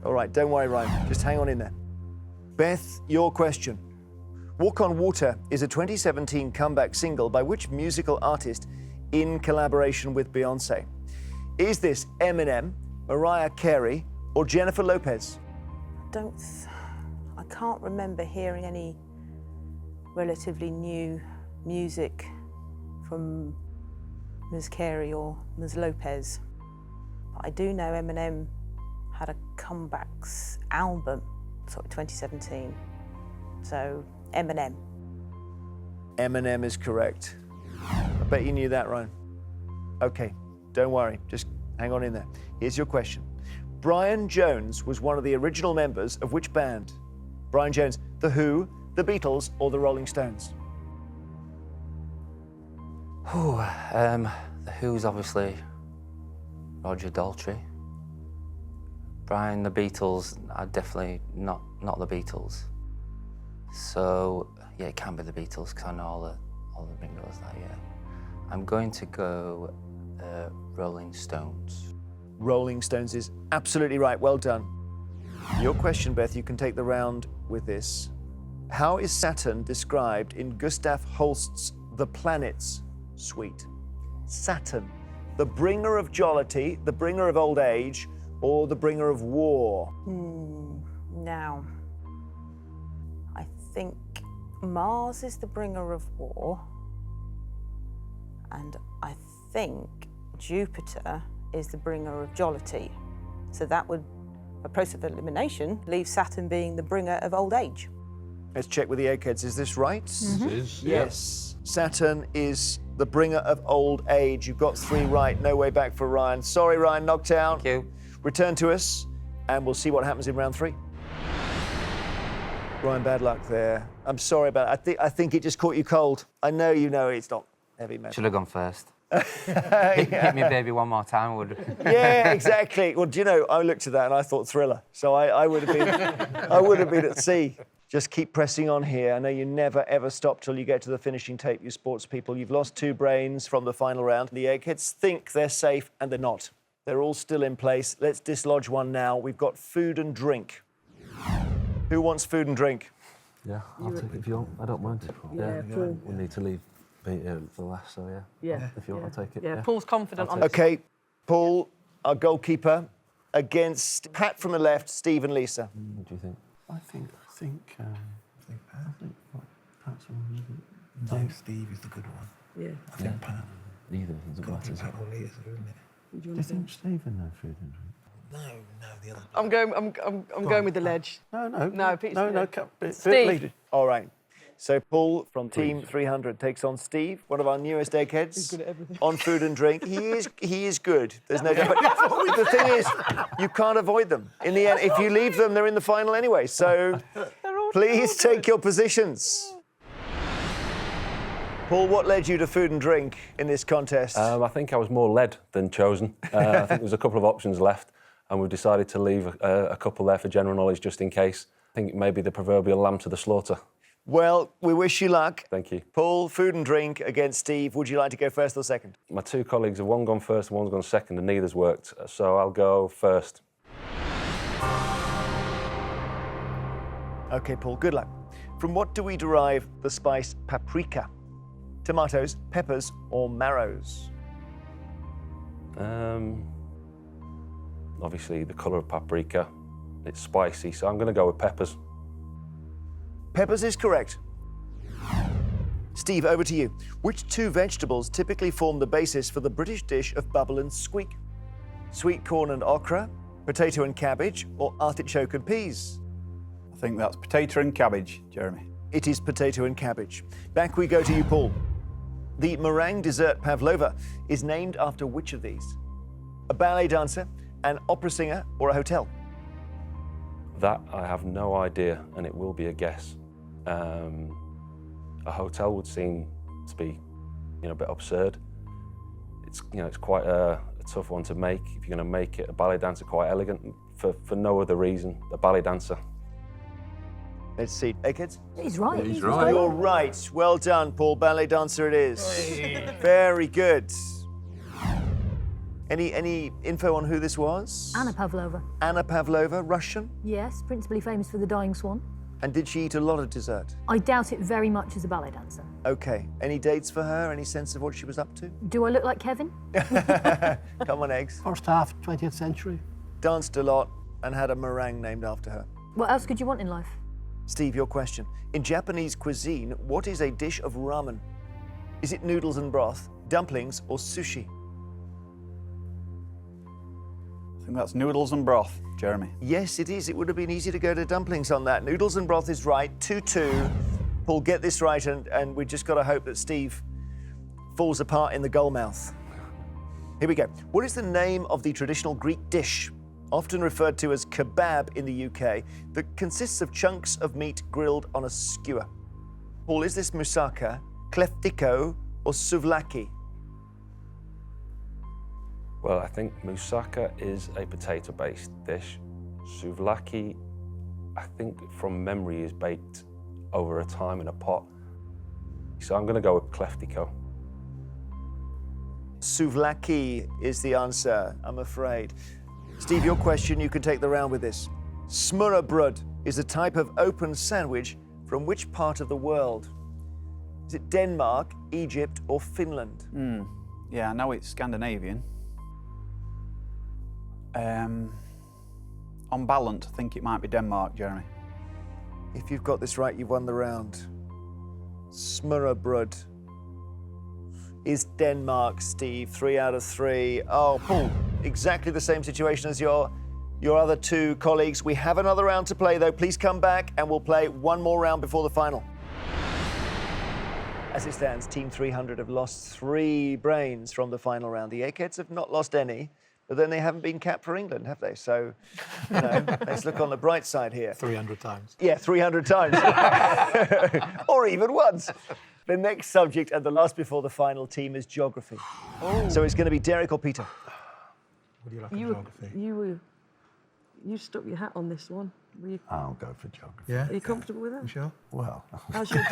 All right, don't worry, Ryan. Just hang on in there. Beth, your question. Walk on Water is a 2017 comeback single by which musical artist in collaboration with Beyoncé? Is this Eminem, Mariah Carey, or Jennifer Lopez? I can't remember hearing any relatively new music from Ms. Carey or Ms. Lopez. But I do know Eminem had a comebacks album, sort of 2017. So Eminem. Eminem is correct. I bet you knew that, Ryan. Okay, don't worry, just hang on in there. Here's your question. Brian Jones was one of the original members of which band? Brian Jones, The Who, The Beatles, or The Rolling Stones? The Who's obviously Roger Daltrey. Brian, the Beatles are definitely not the Beatles. So, yeah, it can be the Beatles because I know all the bingos that year. I'm going to go Rolling Stones. Rolling Stones is absolutely right. Well done. Your question, Beth, you can take the round with this. How is Saturn described in Gustav Holst's The Planets suite? Saturn, the bringer of jollity, the bringer of old age, or the bringer of war? Now, I think Mars is the bringer of war, and I think Jupiter is the bringer of jollity. So that would, a process of elimination, leave Saturn being the bringer of old age. Let's check with the Eggheads. Is this right? It is, Yes. Saturn is the bringer of old age. You've got 3 right. No way back for Ryan. Sorry, Ryan, knocked out. Thank you. Return to us, and we'll see what happens in round 3. Ryan, bad luck there. I'm sorry about it. I think it just caught you cold. I know you know it's not heavy metal. Should have gone first. Hit me, baby, one more time. Yeah, exactly. Well, do you know, I looked at that and I thought Thriller. So I would have been at sea. Just keep pressing on here. I know you never, ever stop till you get to the finishing tape, you sports people. You've lost 2 brains from the final round. The Eggheads think they're safe, and they're not. They're all still in place. Let's dislodge one now. We've got food and drink. Who wants food and drink? Yeah, I'll take it if you want. I don't mind. Yeah, Paul. We need to leave Peter for last, so Yeah. If you want, I'll take it. Yeah, Paul's confident on this. OK, Paul, our goalkeeper, against Pat from the left, Steve and Lisa. What do you think? I think Pat's one. I think Steve is the good one. Yeah. I think Pat. Neither doesn't matter. Pat or Lisa, isn't it? Do you think Stephen knows food and drink? No, the other. I'm going with the ledge. No, Pete's Steve. All right. So Paul from Team 300 takes on Steve, one of our newest Eggheads. He's good at everything. On food and drink. He is good. There's no doubt. But the thing is, you can't avoid them. In the end, if you leave them, they're in the final anyway. So please take your positions. Paul, what led you to food and drink in this contest? I think I was more led than chosen. I think there was a couple of options left, and we've decided to leave a couple there for general knowledge just in case. I think maybe the proverbial lamb to the slaughter. Well, we wish you luck. Thank you. Paul, food and drink against Steve. Would you like to go first or second? My 2 colleagues have one gone first and one's gone second, and neither's worked, so I'll go first. OK, Paul, good luck. From what do we derive the spice paprika? Tomatoes, peppers, or marrows? Obviously, the colour of paprika. It's spicy, so I'm going to go with peppers. Peppers is correct. Steve, over to you. Which 2 vegetables typically form the basis for the British dish of bubble and squeak? Sweet corn and okra, potato and cabbage, or artichoke and peas? I think that's potato and cabbage, Jeremy. It is potato and cabbage. Back we go to you, Paul. The meringue dessert pavlova is named after which of these? A ballet dancer, an opera singer, or a hotel? That I have no idea, and it will be a guess. A hotel would seem to be, a bit absurd. It's quite a tough one to make. If you're going to make it, a ballet dancer, quite elegant for no other reason. A ballet dancer. Let's see. Eggheads? He's right. He's right. You're right. Well done, Paul. Ballet dancer it is. Hey. Very good. Any info on who this was? Anna Pavlova. Anna Pavlova, Russian? Yes, principally famous for the Dying Swan. And did she eat a lot of dessert? I doubt it very much as a ballet dancer. OK. Any dates for her? Any sense of what she was up to? Do I look like Kevin? Come on, Eggs. First half, 20th century. Danced a lot and had a meringue named after her. What else could you want in life? Steve, your question. In Japanese cuisine, what is a dish of ramen? Is it noodles and broth, dumplings, or sushi? I think that's noodles and broth, Jeremy. Yes, it is. It would have been easy to go to dumplings on that. Noodles and broth is right. 2-2. Paul, get this right, and we just got to hope that Steve falls apart in the goal mouth. Here we go. What is the name of the traditional Greek dish, often referred to as kebab in the UK, that consists of chunks of meat grilled on a skewer? Paul, is this moussaka, kleftiko, or souvlaki? Well, I think moussaka is a potato-based dish. Souvlaki, I think from memory, is baked over a time in a pot. So I'm going to go with kleftiko. Souvlaki is the answer, I'm afraid. Steve, your question, you can take the round with this. Smørrebrød is a type of open sandwich from which part of the world? Is it Denmark, Egypt, or Finland? Yeah, I know it's Scandinavian. On balance, I think it might be Denmark, Jeremy. If you've got this right, you've won the round. Smørrebrød is Denmark, Steve. 3 out of 3. Oh, Paul, exactly the same situation as your other 2 colleagues. We have another round to play, though. Please come back, and we'll play one more round before the final. As it stands, Team 300 have lost 3 brains from the final round. The Eggheads have not lost any, but then they haven't been capped for England, have they? So, let's look on the bright side here. 300 times. Yeah, 300 times. Or even once. The next subject and the last before the final team is geography. Oh. So it's going to be Derek or Peter? What do you like in geography? You stuck your hat on this one. I'll go for geography. Yeah. Are you comfortable with that? You sure? Well, How's your...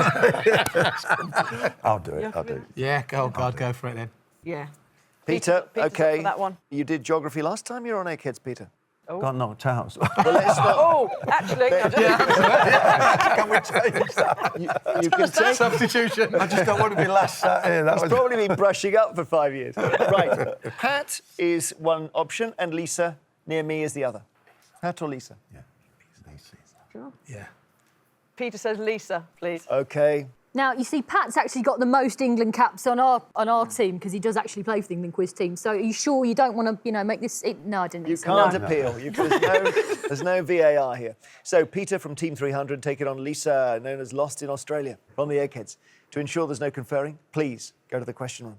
I'll do You it. happy I'll with do it? it. Yeah, go for it then. Yeah. Peter, Peter's up okay. for that one. You did geography last time you were on Eggheads, Peter. Oh. Got knocked out. Well, let's not... Oh, actually, Can we change that? You can take... Substitution. I just don't want to be last sat here. He's probably been brushing up for 5 years. Right. Pat is one option and Lisa, near me, is the other. Pat or Lisa? Yeah. Sure. Yeah. Peter says Lisa, please. OK. Now, you see, Pat's actually got the most England caps on our team because he does actually play for the England quiz team. So are you sure you don't want to, make this... No, I didn't. You can't appeal. There's no VAR here. So Peter from Team 300 taking on Lisa, known as Lost in Australia, from the Eggheads. To ensure there's no conferring, please go to the question room.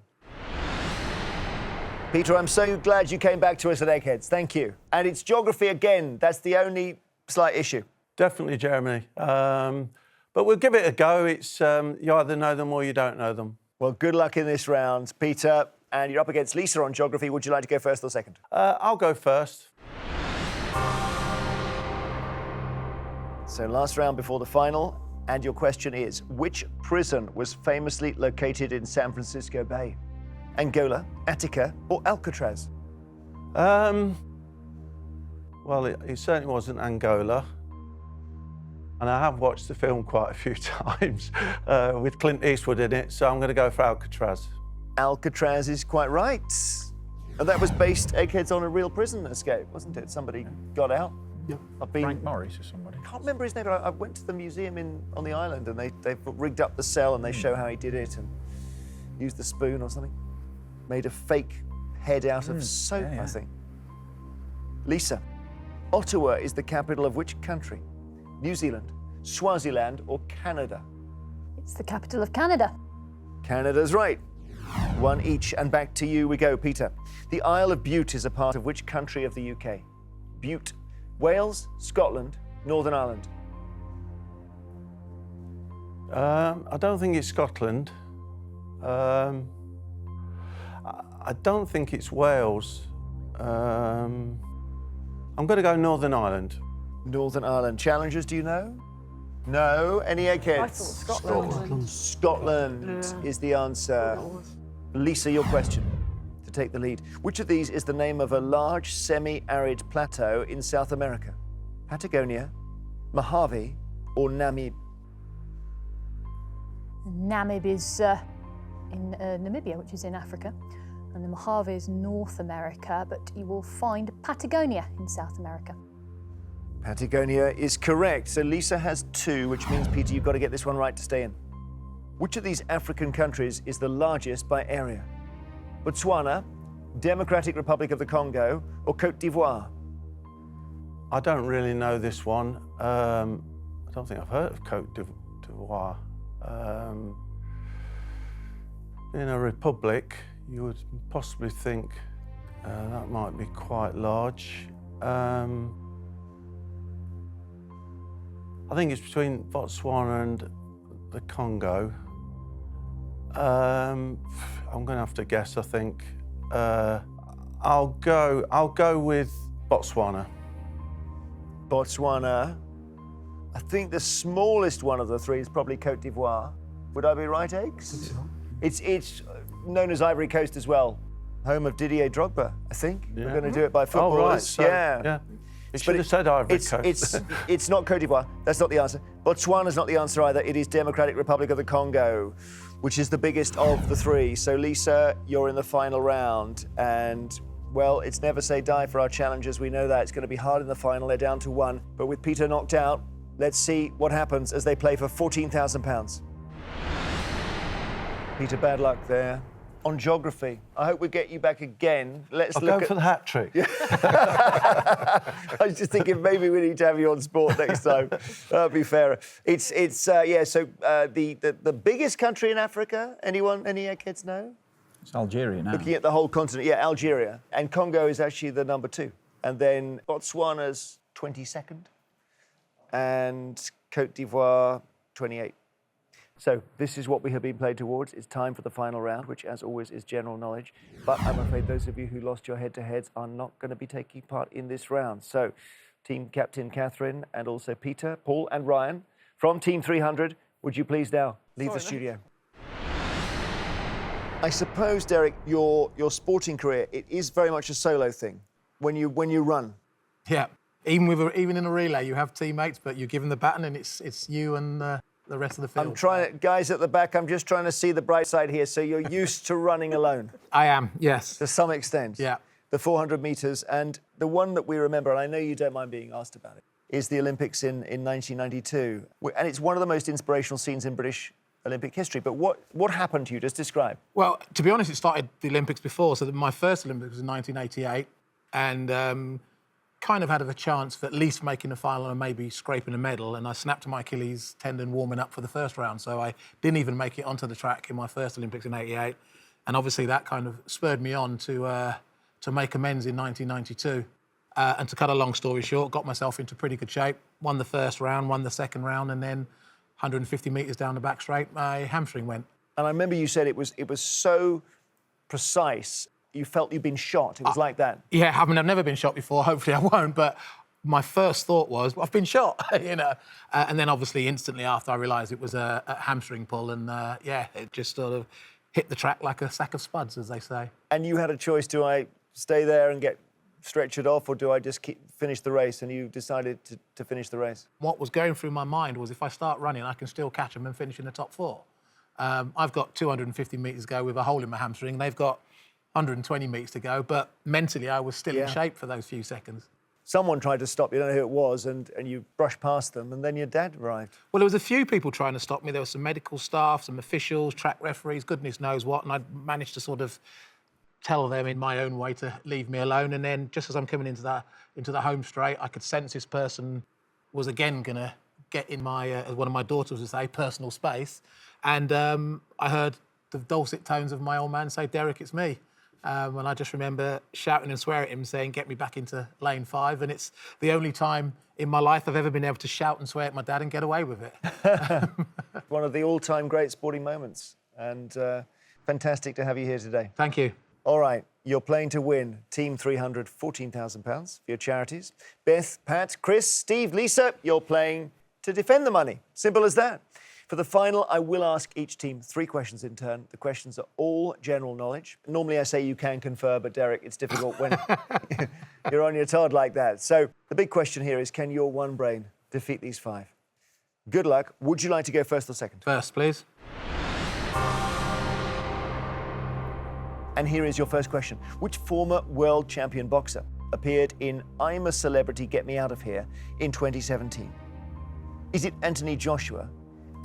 Peter, I'm so glad you came back to us at Eggheads. Thank you. And it's geography again. That's the only slight issue. Definitely, Jeremy. But we'll give it a go. It's you either know them or you don't know them. Well, good luck in this round, Peter. And you're up against Lisa on geography. Would you like to go first or second? I'll go first. So last round before the final. And your question is, which prison was famously located in San Francisco Bay? Angola, Attica, or Alcatraz? Well, it certainly wasn't Angola. And I have watched the film quite a few times with Clint Eastwood in it, so I'm going to go for Alcatraz. Alcatraz is quite right. And that was based, Eggheads, on a real prison escape, wasn't it? Somebody got out. Yep. Frank Morris or somebody. I can't remember his name, but I went to the museum on the island and they've rigged up the cell and they show how he did it and used the spoon or something. Made a fake head out of soap, I think. Lisa, Ottawa is the capital of which country? New Zealand, Swaziland, or Canada? It's the capital of Canada. Canada's right. One each, and back to you we go, Peter. The Isle of Bute is a part of which country of the UK? Bute, Wales, Scotland, Northern Ireland. I don't think it's Scotland. I don't think it's Wales. I'm going to go Northern Ireland. Northern Ireland. Challengers, do you know? No? Any Eggheads? I thought Scotland. Scotland is the answer. Lisa, your question to take the lead. Which of these is the name of a large semi-arid plateau in South America? Patagonia, Mojave, or Namib? Namib is in Namibia, which is in Africa, and the Mojave is North America, but you will find Patagonia in South America. Patagonia is correct. So Lisa has 2, which means, Peter, you've got to get this one right to stay in. Which of these African countries is the largest by area? Botswana, Democratic Republic of the Congo, or Côte d'Ivoire? I don't really know this one. I don't think I've heard of Côte d'Ivoire. In a republic, you would possibly think that might be quite large. I think it's between Botswana and the Congo. I'm going to have to guess, I think. I'll go with Botswana. Botswana. I think the smallest one of the 3 is probably Côte d'Ivoire. Would I be right, Eggs? It's known as Ivory Coast as well. Home of Didier Drogba, I think. Yeah. We're going to do it by footballers. Oh, right. So, yeah. You should have said Ivory Coast. It's not Côte d'Ivoire. That's not the answer. Botswana's not the answer either. It is Democratic Republic of the Congo, which is the biggest of the 3. So, Lisa, you're in the final round. And, well, it's never say die for our challengers. We know that. It's going to be hard in the final. They're down to 1. But with Peter knocked out, let's see what happens as they play for £14,000. Peter, bad luck there. On geography, I hope we get you back again. I'll go for the hat trick. I was just thinking maybe we need to have you on sport next time. That'd be fairer. So the biggest country in Africa. Anyone? Any Eggheads know? It's Algeria now. Looking at the whole continent, yeah, Algeria, and Congo is actually the number 2, and then Botswana's 22nd, and Côte d'Ivoire 28. So this is what we have been played towards. It's time for the final round, which, as always, is general knowledge. But I'm afraid those of you who lost your head-to-heads are not going to be taking part in this round. So team captain Katharine, and also Peter, Paul and Ryan. From Team 300, would you please now leave the studio? I suppose, Derek, your sporting career, it is very much a solo thing when you run. Yeah, even in a relay, you have teammates, but you're given the baton and it's you and the rest of the field. I'm trying to, guys at the back, I'm just trying to see the bright side here. So you're used to running alone? I am, yes. To some extent? Yeah. The 400 metres, and the one that we remember, and I know you don't mind being asked about it, is the Olympics in 1992. And it's one of the most inspirational scenes in British Olympic history. But what happened to you? Just describe. Well, to be honest, it started the Olympics before. So my first Olympics was in 1988, and kind of had a chance of at least making the final and maybe scraping a medal. And I snapped my Achilles tendon warming up for the first round, so I didn't even make it onto the track in my first Olympics in '88. And obviously that kind of spurred me on to make amends in 1992. And to cut a long story short, got myself into pretty good shape. Won the first round, won the second round, and then 150 metres down the back straight, my hamstring went. And I remember you said it was so precise. You felt you'd been shot. It was like that. Yeah, I've never been shot before. Hopefully I won't. But my first thought was, well, I've been shot, you know. And then obviously instantly after I realised it was a hamstring pull, and yeah, it just sort of hit the track like a sack of spuds, as they say. And you had a choice: do I stay there and get stretchered off, or do I just finish the race? And you decided to finish the race. What was going through my mind was, if I start running, I can still catch them and finish in the top four. I've got 250 metres to go with a hole in my hamstring. They've got 120 metres to go, but mentally I was still in shape for those few seconds. Someone tried to stop you, I don't know who it was, and you brushed past them, and then your dad arrived. Well, there was a few people trying to stop me. There was some medical staff, some officials, track referees, goodness knows what, and I managed to sort of tell them in my own way to leave me alone. And then just as I'm coming into the home straight, I could sense this person was again going to get in my, as one of my daughters would say, personal space. And I heard the dulcet tones of my old man say, "Derek, it's me." And I just remember shouting and swearing at him, saying, "Get me back into lane 5." And it's the only time in my life I've ever been able to shout and swear at my dad and get away with it. One of the all-time great sporting moments. And fantastic to have you here today. Thank you. All right, you're playing to win. Team 300, £14,000 for your charities. Beth, Pat, Chris, Steve, Lisa, you're playing to defend the money. Simple as that. For the final, I will ask each team 3 questions in turn. The questions are all general knowledge. Normally I say you can confer, but Derek, it's difficult when you're on your Todd like that. So the big question here is, can your one brain defeat these 5? Good luck. Would you like to go first or second? First, please. And here is your first question. Which former world champion boxer appeared in I'm a Celebrity, Get Me Out of Here in 2017? Is it Anthony Joshua,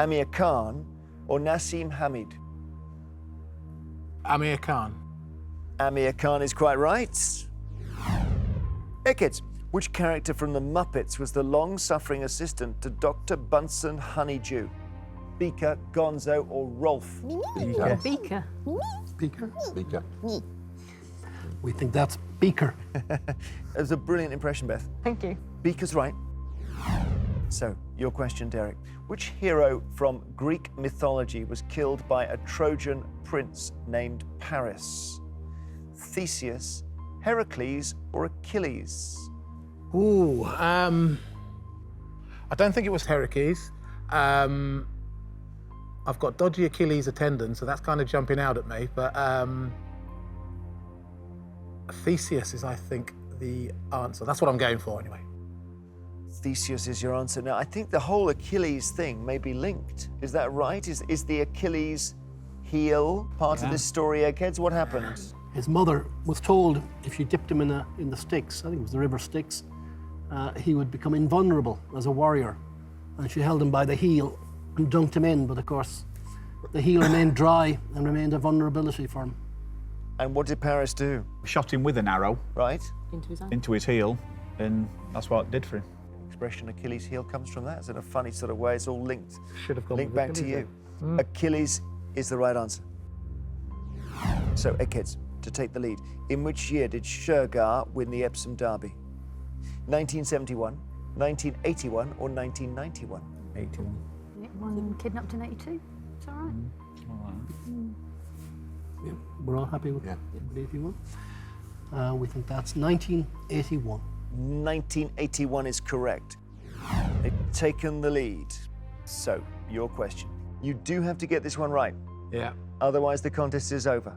Amir Khan, or Nassim Hamid? Amir Khan. Amir Khan is quite right. Eggheads. Which character from the Muppets was the long-suffering assistant to Dr. Bunsen Honeydew? Beaker, Gonzo, or Rolf? Beaker. Beaker. Beaker. Beaker. We think that's Beaker. It was a brilliant impression, Beth. Thank you. Beaker's right. So, your question, Derek. Which hero from Greek mythology was killed by a Trojan prince named Paris? Theseus, Heracles, or Achilles? Ooh, I don't think it was Heracles. I've got dodgy Achilles tendon, so that's kind of jumping out at me. But Theseus is, I think, the answer. That's what I'm going for, anyway. Theseus is your answer. Now, I think the whole Achilles thing may be linked. Is that right? Is the Achilles heel part of this story, Eggheads? What happened? His mother was told if she dipped him in the Styx, I think it was the river Styx, he would become invulnerable as a warrior. And she held him by the heel and dunked him in, but of course, the heel remained dry and remained a vulnerability for him. And what did Paris do? Shot him with an arrow. Right. Into his heel, and that's what it did for him. Expression Achilles heel comes from that. It's in a funny sort of way. It's all linked. Should have gone linked with back to Achilles you. Achilles is the right answer. So, Eggheads, to take the lead. In which year did Shergar win the Epsom Derby? 1971, 1981, or 1991? 81. One kidnapped in 82. It's all right. Yeah, we're all happy with 81. We think that's 1981. 1981 is correct. They've taken the lead. So, your question. You do have to get this one right. Yeah. Otherwise, the contest is over.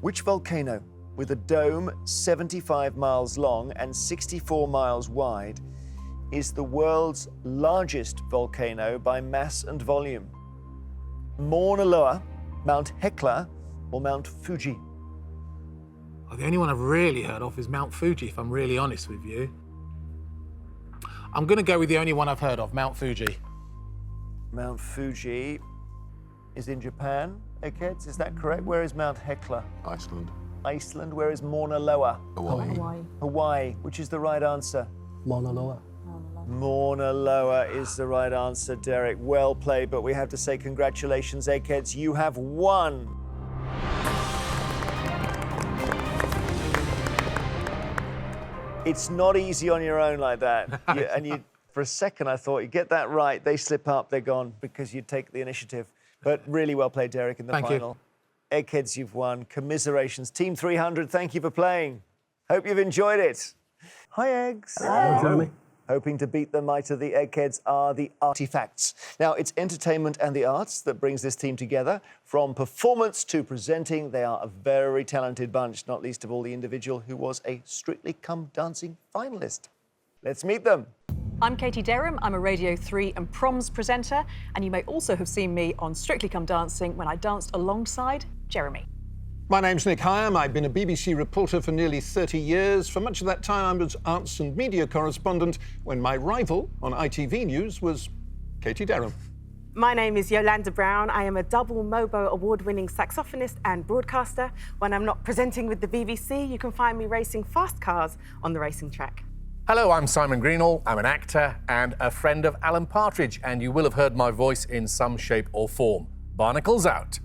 Which volcano, with a dome 75 miles long and 64 miles wide, is the world's largest volcano by mass and volume? Mauna Loa, Mount Hekla, or Mount Fuji? Well, the only one I've really heard of is Mount Fuji, if I'm really honest with you. I'm going to go with the only one I've heard of, Mount Fuji. Mount Fuji is in Japan, Eggheads, is that correct? Where is Mount Hekla? Iceland. Iceland. Where is Mauna Loa? Hawaii. Hawaii. Hawaii. Which is the right answer? Mauna Loa. Mauna Loa is the right answer, Derek. Well played, but we have to say congratulations, Eggheads. You have won. It's not easy on your own like that. For a second, I thought, you get that right, they slip up, they're gone, because you take the initiative. But really well played, Derek, in the final. Eggheads, you've won. Commiserations. Team 300, thank you for playing. Hope you've enjoyed it. Hi, Eggs. Hello, Jeremy. Hoping to beat the might of the Eggheads are the Artyfacts. Now, it's entertainment and the arts that brings this team together. From performance to presenting, they are a very talented bunch, not least of all the individual who was a Strictly Come Dancing finalist. Let's meet them. I'm Katie Derham. I'm a Radio 3 and Proms presenter, and you may also have seen me on Strictly Come Dancing when I danced alongside Jeremy. My name's Nick Higham. I've been a BBC reporter for nearly 30 years. For much of that time, I was arts and media correspondent when my rival on ITV News was Katie Derham. My name is YolanDa Brown. I am a double Mobo award-winning saxophonist and broadcaster. When I'm not presenting with the BBC, you can find me racing fast cars on the racing track. Hello, I'm Simon Greenall. I'm an actor and a friend of Alan Partridge, and you will have heard my voice in some shape or form. Barnacles out.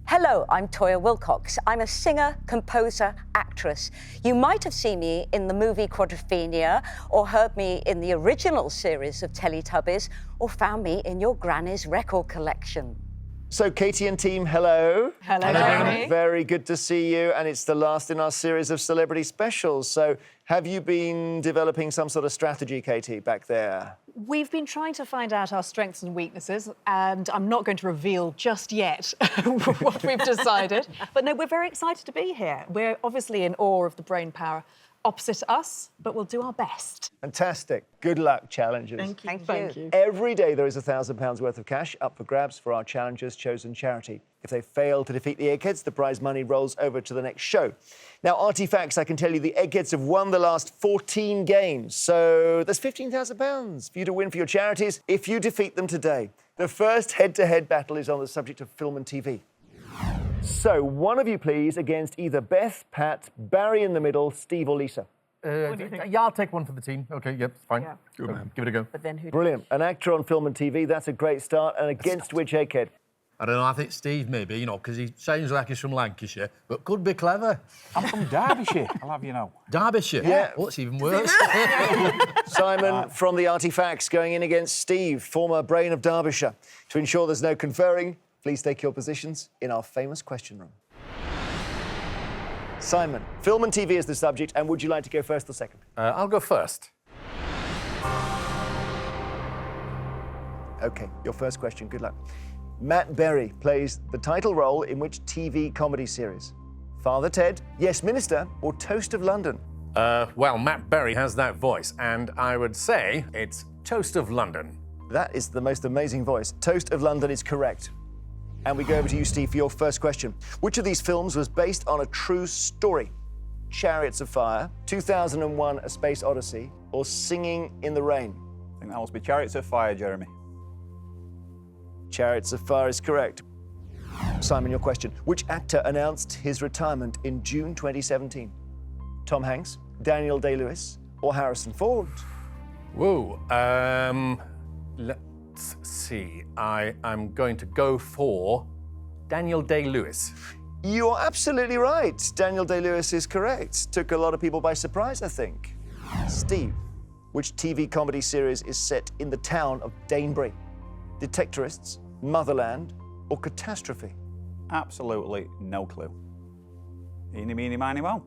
Hello, I'm Toyah Willcox. I'm a singer, composer, actress. You might have seen me in the movie Quadrophenia, or heard me in the original series of Teletubbies, or found me in your granny's record collection. So, Katie and team, hello. Hello, Jeremy. Very good to see you, and it's the last in our series of celebrity specials. So, have you been developing some sort of strategy, Katie, back there? We've been trying to find out our strengths and weaknesses, and I'm not going to reveal just yet what we've decided. But no, we're very excited to be here. We're obviously in awe of the brain power opposite us, but we'll do our best. Fantastic. Good luck, challengers. Thank you. Thank you. Every day there is £1,000 worth of cash up for grabs for our challengers' chosen charity. If they fail to defeat the Eggheads, the prize money rolls over to the next show. Now, Artyfacts, I can tell you the Eggheads have won the last 14 games, so there's £15,000 for you to win for your charities if you defeat them today. The first head-to-head battle is on the subject of film and TV. So, one of you, please, against either Beth, Pat, Barry in the middle, Steve or Lisa. Yeah, I'll take one for the team. OK, yep, fine. Yeah. Good man. Give it a go. But then who? Brilliant. An actor on film and TV, that's a great start. And against which Egghead? I don't know, I think Steve maybe, you know, because he sounds like he's from Lancashire, but could be clever. I'm from Derbyshire, I'll have you know. Derbyshire? Yeah. Oh, it's even worse. Simon from the Artyfacts going in against Steve, former brain of Derbyshire. To ensure there's no conferring, please take your positions in our famous question room. Simon, film and TV is the subject, and would you like to go first or second? I'll go first. OK, your first question, good luck. Matt Berry plays the title role in which TV comedy series? Father Ted, Yes Minister, or Toast of London? Well, Matt Berry has that voice, and I would say it's Toast of London. That is the most amazing voice. Toast of London is correct. And we go over to you, Steve, for your first question. Which of these films was based on a true story? Chariots of Fire, 2001: A Space Odyssey, or Singing in the Rain? I think that must be Chariots of Fire, Jeremy. Chariots of Fire is correct. Simon, your question. Which actor announced his retirement in June 2017? Tom Hanks, Daniel Day-Lewis, or Harrison Ford? Whoa, let's see. I'm going to go for Daniel Day-Lewis. You're absolutely right. Daniel Day-Lewis is correct. Took a lot of people by surprise, I think. Steve, which TV comedy series is set in the town of Danebury? Detectorists, Motherland, or Catastrophe? Absolutely no clue. Eeny, meeny, miny, moe.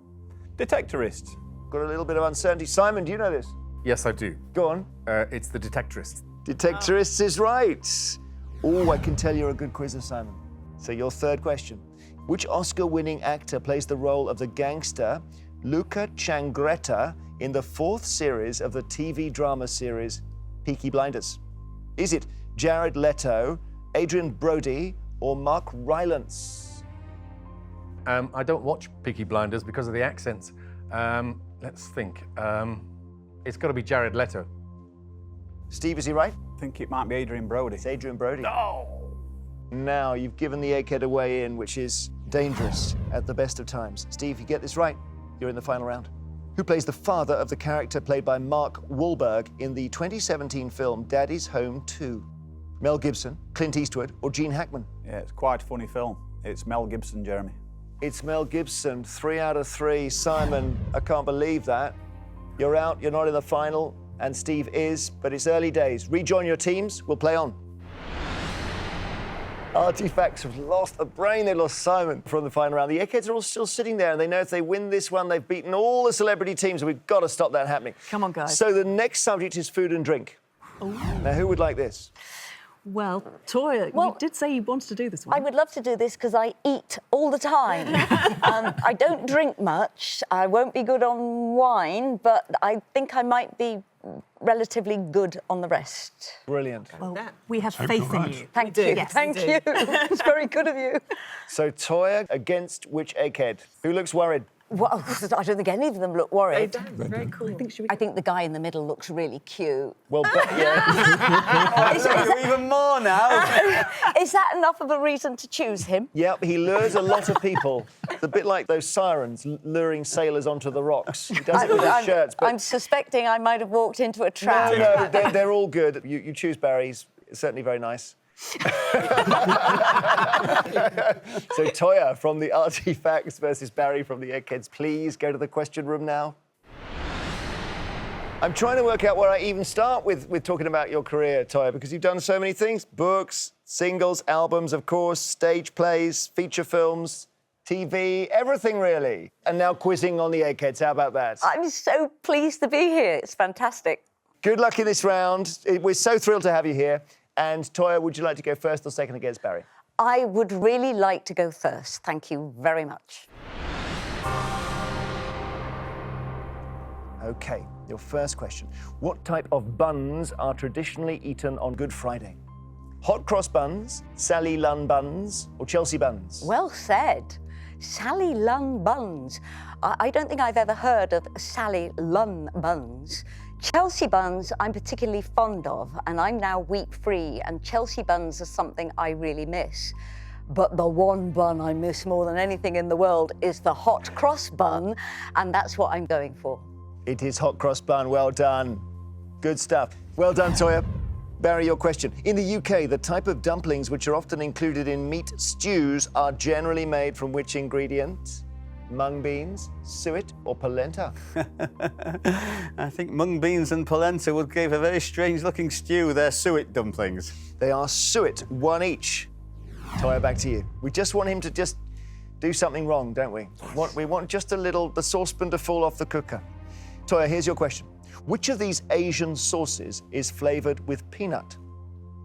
Detectorists. got a little bit of uncertainty. Simon, do you know this? Yes, I do. Go on. It's The Detectorist. Detectorist is right. Oh, I can tell you're a good quizzer, Simon. So your third question. Which Oscar-winning actor plays the role of the gangster Luca Changretta in the 4th series of the TV drama series Peaky Blinders? Is it Jared Leto, Adrian Brody, or Mark Rylance? I don't watch Peaky Blinders because of the accents. Let's think. It's got to be Jared Leto. Steve, is he right? I think it might be Adrian Brody. It's Adrian Brody. No! Now, you've given the egghead a way in, which is dangerous at the best of times. Steve, you get this right, you're in the final round. Who plays the father of the character played by Mark Wahlberg in the 2017 film Daddy's Home 2? Mel Gibson, Clint Eastwood, or Gene Hackman? Yeah, it's quite a funny film. It's Mel Gibson, Jeremy. It's Mel Gibson, 3 out of 3. Simon, I can't believe that. You're out, you're not in the final, and Steve is, but it's early days. Rejoin your teams, we'll play on. Artyfacts have lost a brain. They lost Simon from the final round. The Eggheads are all still sitting there, and they know if they win this one, they've beaten all the celebrity teams, and we've got to stop that happening. Come on, guys. So the next subject is food and drink. Ooh. Now, who would like this? Well, Toyah, you did say you wanted to do this one. I would love to do this because I eat all the time. I don't drink much. I won't be good on wine, but I think I might be relatively good on the rest. Brilliant. Well, we have faith in you. Thank you. Yes, Thank you. It's very good of you. So Toyah against which egghead? Who looks worried? Well, I don't think any of them look worried. They don't. Very cool. I think the guy in the middle looks really cute. Well, yeah. Is that even more now? Is that enough of a reason to choose him? Yep, he lures a lot of people. It's a bit like those sirens luring sailors onto the rocks. He does it with his shirts. But I'm suspecting I might have walked into a trap. No, they're all good. You choose Barry. He's certainly very nice. So Toyah from the Artyfacts versus Barry from the Eggheads. Please go to the question room now. I'm trying to work out where I even start with talking about your career, Toyah, because you've done so many things. Books, singles, albums, of course, stage plays, feature films, TV, everything really. And now quizzing on the Eggheads. How about that? I'm so pleased to be here. It's fantastic. Good luck in this round. We're so thrilled to have you here. And Toyah, would you like to go first or second against Barry? I would really like to go first. Thank you very much. OK, your first question. What type of buns are traditionally eaten on Good Friday? Hot cross buns, Sally Lunn buns, or Chelsea buns? Well said. Sally Lunn buns. I don't think I've ever heard of Sally Lunn buns. Chelsea buns I'm particularly fond of, and I'm now wheat-free, and Chelsea buns are something I really miss. But the one bun I miss more than anything in the world is the hot cross bun, and that's what I'm going for. It is hot cross bun. Well done. Good stuff. Well done, Toyah. Barry, your question. In the UK, the type of dumplings which are often included in meat stews are generally made from which ingredient? Mung beans, suet, or polenta? I think mung beans and polenta would give a very strange-looking stew. They're suet dumplings. They are suet, one each. Toyah, back to you. We just want him to just do something wrong, don't we? We want just a little, the saucepan to fall off the cooker. Toyah, here's your question. Which of these Asian sauces is flavoured with peanut?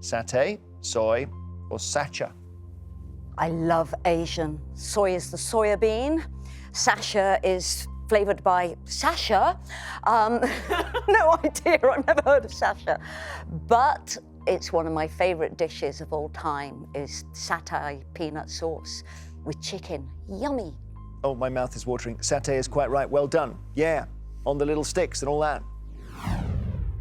Satay, soy, or sacha? I love Asian. Soy is the soya bean. Sasha is flavoured by Sasha. No idea, I've never heard of Sasha. But it's one of my favourite dishes of all time is satay peanut sauce with chicken. Yummy. Oh, my mouth is watering. Satay is quite right. Well done. Yeah, on the little sticks and all that.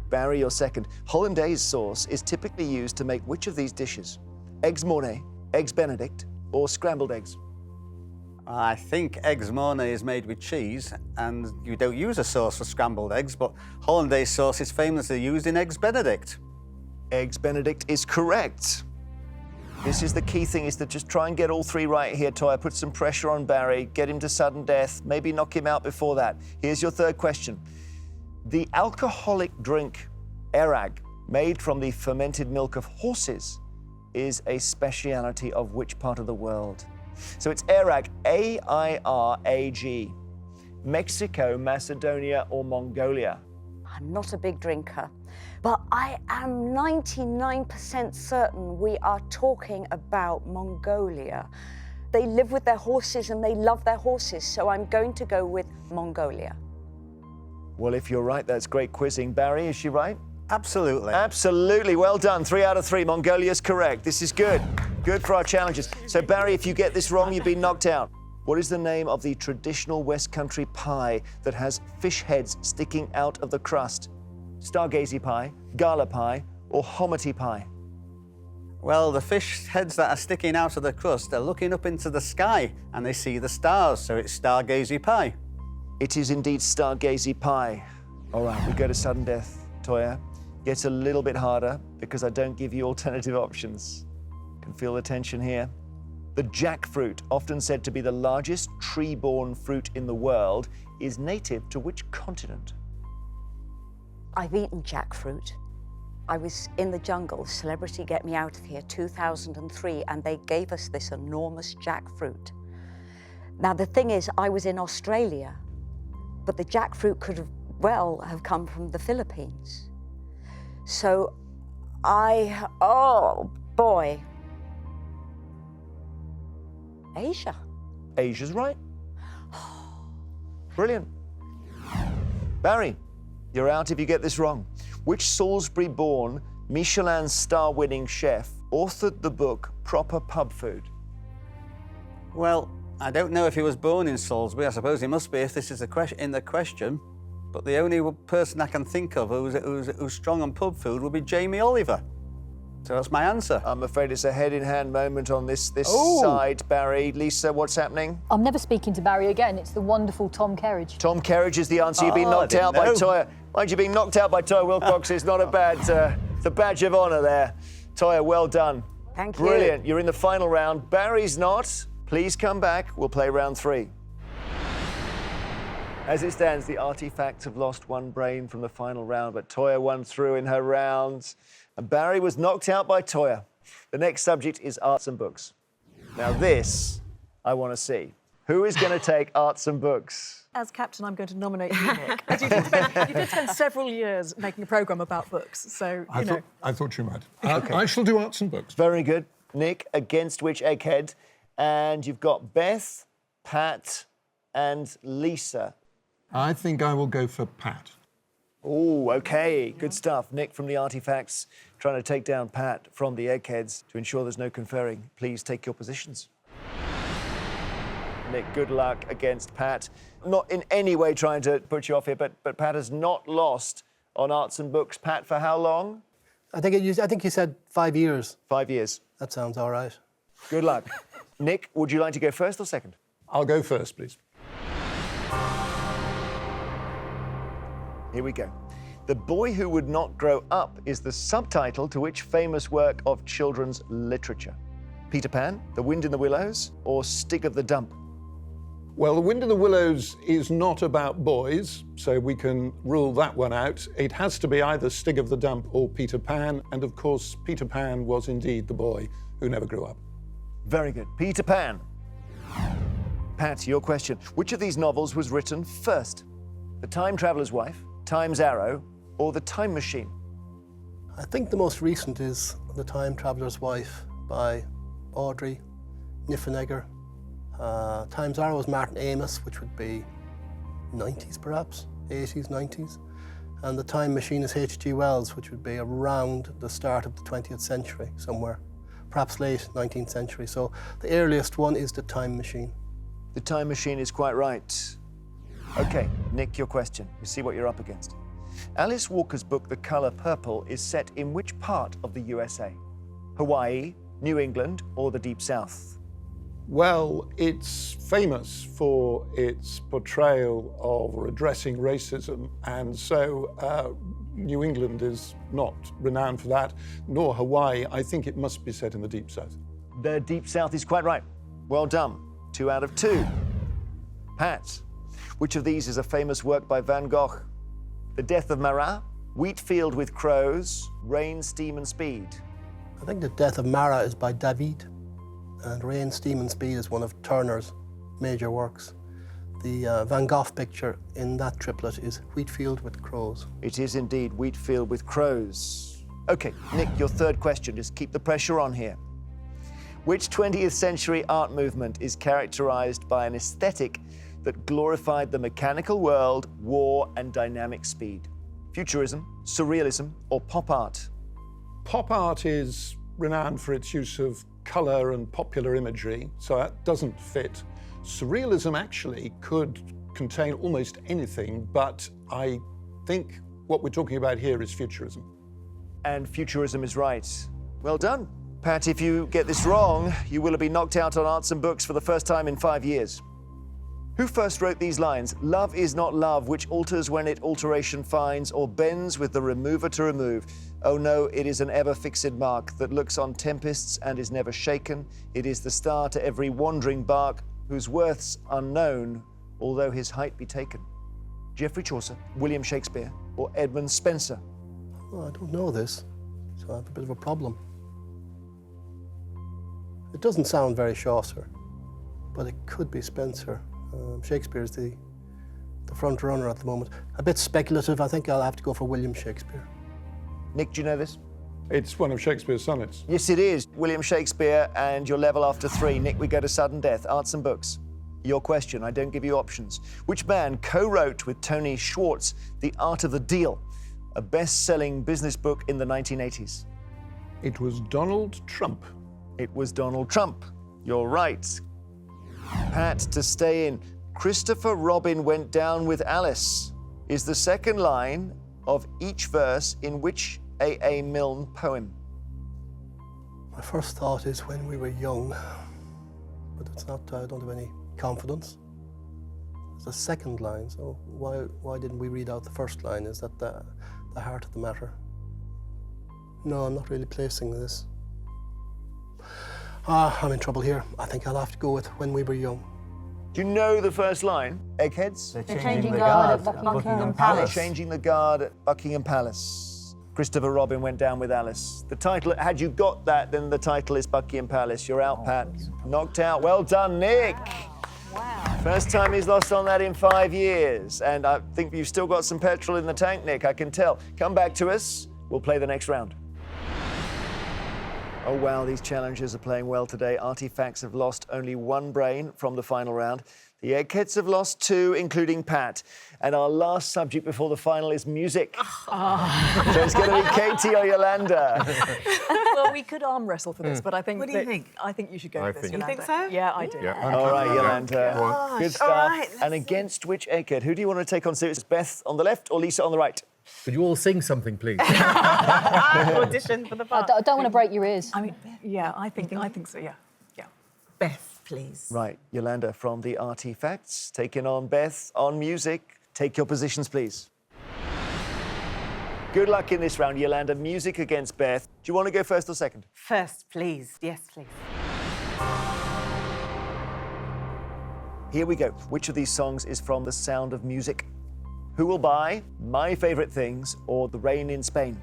Barry, your second. Hollandaise sauce is typically used to make which of these dishes? Eggs Mornay, Eggs Benedict, or scrambled eggs? I think eggs Mornay is made with cheese, and you don't use a sauce for scrambled eggs, but Hollandaise sauce is famously used in Eggs Benedict. Eggs Benedict is correct. This is the key thing, is to just try and get all three right here, Toyah. Put some pressure on Barry, get him to sudden death, maybe knock him out before that. Here's your third question. The alcoholic drink Airag, made from the fermented milk of horses, is a speciality of which part of the world? So it's Airag, A-I-R-A-G. Mexico, Macedonia, or Mongolia? I'm not a big drinker, but I am 99% certain we are talking about Mongolia. They live with their horses and they love their horses, so I'm going to go with Mongolia. Well, if you're right, that's great quizzing. Barry, is she right? Absolutely. Absolutely. Well done. 3 out of 3. Mongolia's correct. This is good. Good for our challenges. So, Barry, if you get this wrong, you've been knocked out. What is the name of the traditional West Country pie that has fish heads sticking out of the crust? Stargazy pie, gala pie, or hominy pie? Well, the fish heads that are sticking out of the crust are looking up into the sky and they see the stars, so it's stargazy pie. It is indeed stargazy pie. All right, we go to sudden death. Toyah, gets a little bit harder because I don't give you alternative options. Can feel the tension here. The jackfruit, often said to be the largest tree-borne fruit in the world, is native to which continent? I've eaten jackfruit. I was in the jungle, Celebrity Get Me Out of Here 2003, and they gave us this enormous jackfruit. Now, the thing is, I was in Australia, but the jackfruit could have come from the Philippines. So oh boy. Asia. Asia's right. Brilliant. Barry, you're out if you get this wrong. Which Salisbury-born, Michelin star-winning chef authored the book Proper Pub Food? Well, I don't know if he was born in Salisbury. I suppose he must be if this is in the question. But the only person I can think of who's strong on pub food would be Jamie Oliver. So that's my answer. I'm afraid it's a head-in-hand moment on this side, Barry. Lisa, what's happening? I'm never speaking to Barry again. It's the wonderful Tom Kerridge. Tom Kerridge is the answer. You've been knocked out by Toyah. Mind you, being knocked out by Toyah Willcox is not a bad, it's a badge of honour there. Toyah, well done. Thank you. Brilliant. You're in the final round. Barry's not. Please come back. We'll play round 3. As it stands, the Artyfacts have lost 1 brain from the final round, but Toyah won through in her rounds, and Barry was knocked out by Toyah. The next subject is arts and books. Now this, I want to see. Who is going to take arts and books? As captain, I'm going to nominate you, Nick. As you did spend several years making a programme about books, so, you know. I thought you might. Okay. I shall do arts and books. Very good. Nick, against which egghead? And you've got Beth, Pat, and Lisa. I think I will go for Pat. Oh, OK. Good stuff. Nick from the Artyfacts trying to take down Pat from the Eggheads. To ensure there's no conferring, please take your positions. Nick, good luck against Pat. Not in any way trying to put you off here, but Pat has not lost on arts and books. Pat, for how long? I think you said 5 years. 5 years. That sounds all right. Good luck. Nick, would you like to go first or second? I'll go first, please. Here we go. The Boy Who Would Not Grow Up is the subtitle to which famous work of children's literature? Peter Pan, The Wind in the Willows, or Stig of the Dump? Well, The Wind in the Willows is not about boys, so we can rule that one out. It has to be either Stig of the Dump or Peter Pan, and of course, Peter Pan was indeed the boy who never grew up. Very good. Peter Pan. Pat, your question. Which of these novels was written first? The Time Traveller's Wife, Time's Arrow, or The Time Machine? I think the most recent is The Time Traveller's Wife by Audrey Niffenegger. Time's Arrow is Martin Amis, which would be 90s perhaps, 80s, 90s. And The Time Machine is H.G. Wells, which would be around the start of the 20th century, somewhere, perhaps late 19th century. So the earliest one is The Time Machine. The Time Machine is quite right. OK, Nick, your question. You see what you're up against. Alice Walker's book, The Colour Purple, is set in which part of the USA? Hawaii, New England, or the Deep South? Well, it's famous for its portrayal of or addressing racism, and so New England is not renowned for that, nor Hawaii. I think it must be set in the Deep South. The Deep South is quite right. Well done. 2 out of 2. Pat, which of these is a famous work by Van Gogh? The Death of Marat, Wheatfield with Crows, Rain, Steam and Speed? I think The Death of Marat is by David, and Rain, Steam and Speed is one of Turner's major works. The Van Gogh picture in that triplet is Wheatfield with crows. It is indeed Wheatfield with crows. OK, Nick, your third question. Just keep the pressure on here. Which 20th century art movement is characterized by an aesthetic that glorified the mechanical world, war, and dynamic speed? Futurism, surrealism, or pop art? Pop art is renowned for its use of colour and popular imagery, so that doesn't fit. Surrealism actually could contain almost anything, but I think what we're talking about here is futurism. And futurism is right. Well done. Pat, if you get this wrong, you will have been knocked out on arts and books for the first time in 5 years. Who first wrote these lines? Love is not love, which alters when it alteration finds, or bends with the remover to remove. Oh no, it is an ever-fixed mark that looks on tempests and is never shaken. It is the star to every wandering bark, whose worth's unknown, although his height be taken. Geoffrey Chaucer, William Shakespeare, or Edmund Spenser? Oh, I don't know this, so I have a bit of a problem. It doesn't sound very Chaucer, but it could be Spenser. Shakespeare's the front runner at the moment. A bit speculative. I think I'll have to go for William Shakespeare. Nick, do you know this? It's one of Shakespeare's sonnets. Yes, it is. William Shakespeare, and you're level after 3. Nick, we go to sudden death. Arts and books. Your question, I don't give you options. Which man co-wrote with Tony Schwartz The Art of the Deal, a best-selling business book in the 1980s? It was Donald Trump. It was Donald Trump. You're right. Pat, to stay in, Christopher Robin went down with Alice is the second line of each verse in which A.A. Milne poem? My first thought is when we were young, but it's not, I don't have any confidence. It's the second line, so why didn't we read out the first line? Is that the heart of the matter? No, I'm not really placing this. I'm in trouble here. I think I'll have to go with when we were young. Do you know the first line? Eggheads? They're changing the guard at Buckingham Palace. They're changing the guard at Buckingham Palace. Christopher Robin went down with Alice. The title, had you got that, then the title is Buckingham Palace. You're out, Pat. Knocked out. Well done, Nick. Wow. First time he's lost on that in 5 years. And I think you've still got some petrol in the tank, Nick, I can tell. Come back to us. We'll play the next round. Oh, wow, these challengers are playing well today. Artyfacts have lost only 1 brain from the final round. The Eggheads have lost 2, including Pat. And our last subject before the final is music. So it's going to be Katie or Yolanda. Well, we could arm wrestle for this, but I think... What do you think? I think you should go for this, Yolanda. You think so? Yeah, I do. Yeah. All right, Yolanda. Gosh, Good stuff. all right, and against which Egghead? Who do you want to take on serious? Beth on the left or Lisa on the right? Could you all sing something, please? Audition for the part. I don't want to break your ears. I mean, yeah, I think so, yeah. Yeah. Beth, please. Right, Yolanda from the Artyfacts, taking on Beth on music. Take your positions, please. Good luck in this round, Yolanda. Music against Beth. Do you want to go first or second? First, please. Yes, please. Here we go. Which of these songs is from The Sound of Music? Who Will Buy, My Favourite Things, or The Rain in Spain?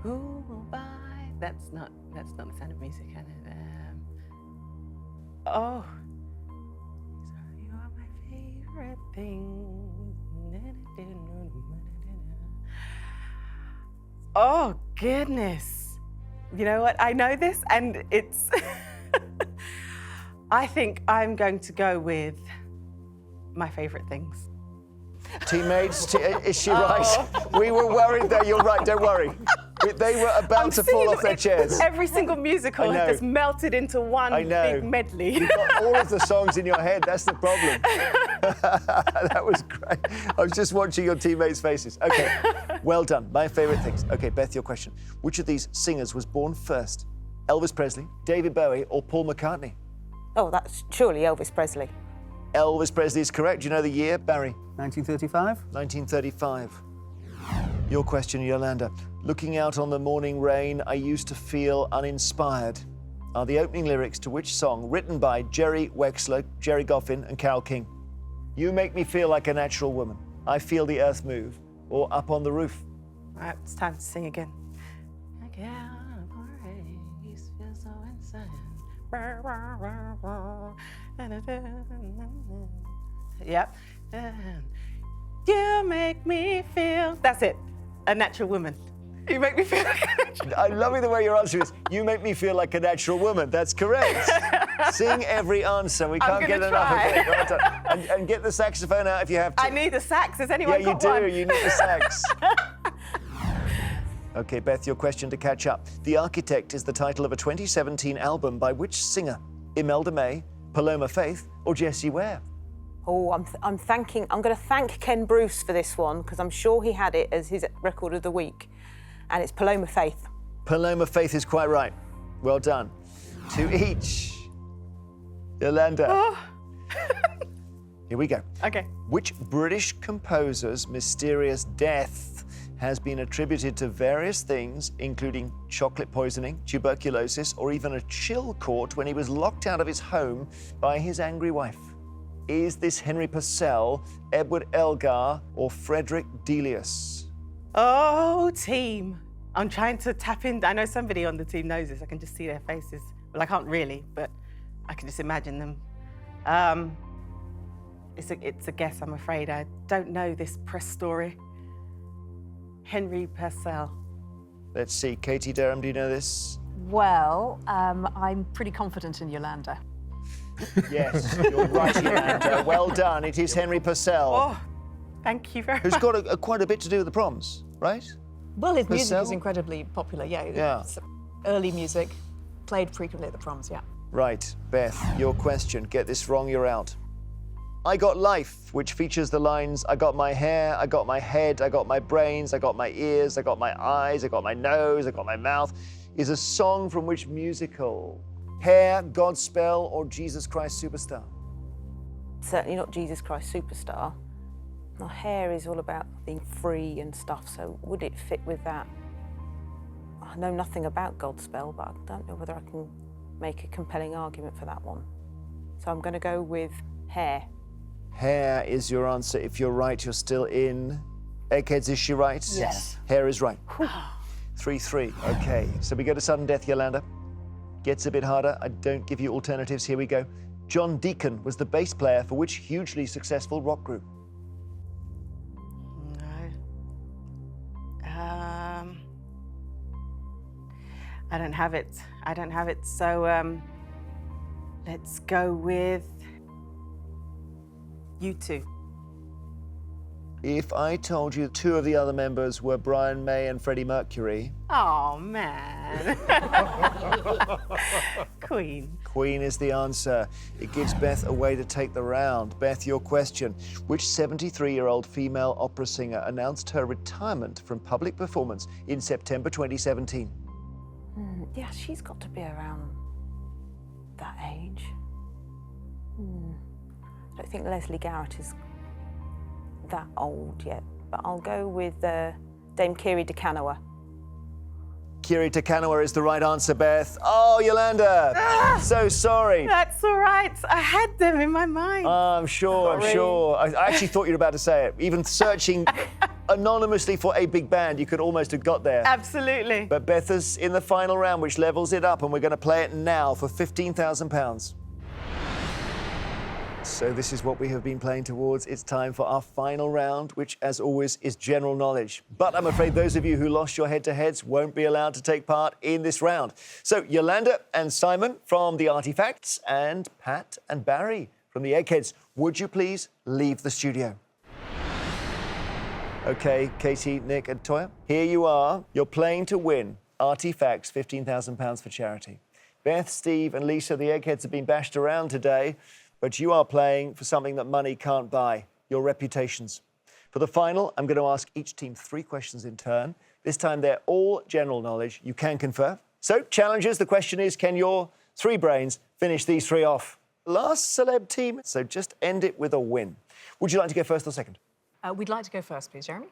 Who will buy? That's not the Sound of Music, is it? Oh. You are my favorite thing. Oh, goodness. You know what? I know this, and it's... I think I'm going to go with My Favourite Things. Teammates, is she right? We were worried there. You're right, don't worry. They were about to fall off their chairs. Every single musical has just melted into one big medley. You've got all of the songs in your head, that's the problem. That was great. I was just watching your teammates' faces. Okay, well done. My favourite things. Okay, Beth, your question. Which of these singers was born first? Elvis Presley, David Bowie, or Paul McCartney? Oh, that's surely Elvis Presley. Elvis Presley is correct. Do you know the year, Barry? 1935. 1935. Your question, Yolanda. Looking out on the morning rain, I used to feel uninspired. Are the opening lyrics to which song written by Jerry Wexler, Jerry Goffin, and Carole King? You make me feel like a natural woman. I feel the earth move. Or Up on the Roof. All right, it's time to sing again. Yep. You make me feel. That's it. A natural woman. You make me feel like a natural I love the way your answer is. You make me feel like a natural woman. That's correct. Sing every answer. We can't get enough of it. Well done. And get the saxophone out if you have to. I need a sax. Has anyone Yeah, you got do. one? You need a sax. Okay, Beth, your question to catch up. The Architect is the title of a 2017 album by which singer? Imelda May, Paloma Faith, or Jessie Ware? Oh, I'm going to thank Ken Bruce for this one because I'm sure he had it as his record of the week, and it's Paloma Faith. Paloma Faith is quite right. Well done. To each. Yolanda. Oh. Here we go. Okay. Which British composer's mysterious death has been attributed to various things, including chocolate poisoning, tuberculosis, or even a chill court when he was locked out of his home by his angry wife? Is this Henry Purcell, Edward Elgar, or Frederick Delius? Oh, team. I'm trying to tap in. I know somebody on the team knows this. I can just see their faces. Well, I can't really, but I can just imagine them. It's a guess, I'm afraid. I don't know this press story. Henry Purcell. Let's see. Katie Derham, do you know this? Well, I'm pretty confident in Yolanda. Yes, you're right, Yolanda. Well done. It is Henry Purcell. Oh, thank you very much. Who's got quite a bit to do with the proms, right? Well, his music Purcell? is incredibly popular, yeah. Yeah. It's early music, played frequently at the proms, yeah. Right, Beth, your question. Get this wrong, you're out. I Got Life, which features the lines, I got my hair, I got my head, I got my brains, I got my ears, I got my eyes, I got my nose, I got my mouth, is a song from which musical? Hair, Godspell, or Jesus Christ Superstar? Certainly not Jesus Christ Superstar. My hair is all about being free and stuff, so would it fit with that? I know nothing about Godspell, but I don't know whether I can make a compelling argument for that one. So I'm going to go with Hair. Hair is your answer. If you're right, you're still in. Eggheads, is she right? Yes. Hair is right. 3-3. Okay, so we go to sudden death, Yolanda. Gets a bit harder. I don't give you alternatives. Here we go. John Deacon was the bass player for which hugely successful rock group? I don't have it. I don't have it. So let's go with U2. If I told you two of the other members were Brian May and Freddie Mercury, Oh, man. Queen. Queen is the answer. It gives Beth a way to take the round. Beth, your question. Which 73-year-old female opera singer announced her retirement from public performance in September 2017? Yeah, she's got to be around that age. I don't think Leslie Garrett is that old yet, but I'll go with Dame Kiri Dekanoa. Kiri Dekanoa is the right answer, Beth. Oh, Yolanda, so sorry. That's all right. I had them in my mind. I'm sure. I actually thought you were about to say it. Even searching anonymously for a big band, you could almost have got there. Absolutely. But Beth is in the final round, which levels it up, and we're going to play it now for £15,000. So this is what we have been playing towards. It's time for our final round, which, as always, is general knowledge. But I'm afraid those of you who lost your head-to-heads won't be allowed to take part in this round. So Yolanda and Simon from the Artyfacts and Pat and Barry from the Eggheads, would you please leave the studio? OK, Katie, Nick and Toyah, here you are. You're playing to win Artyfacts, £15,000 for charity. Beth, Steve and Lisa, the Eggheads have been bashed around today, but you are playing for something that money can't buy, your reputations. For the final, I'm going to ask each team 3 questions in turn. This time, they're all general knowledge. You can confer. So, challengers, the question is, can your 3 brains finish these 3 off? Last celeb team, so just end it with a win. Would you like to go first or second? We'd like to go first, please, Jeremy.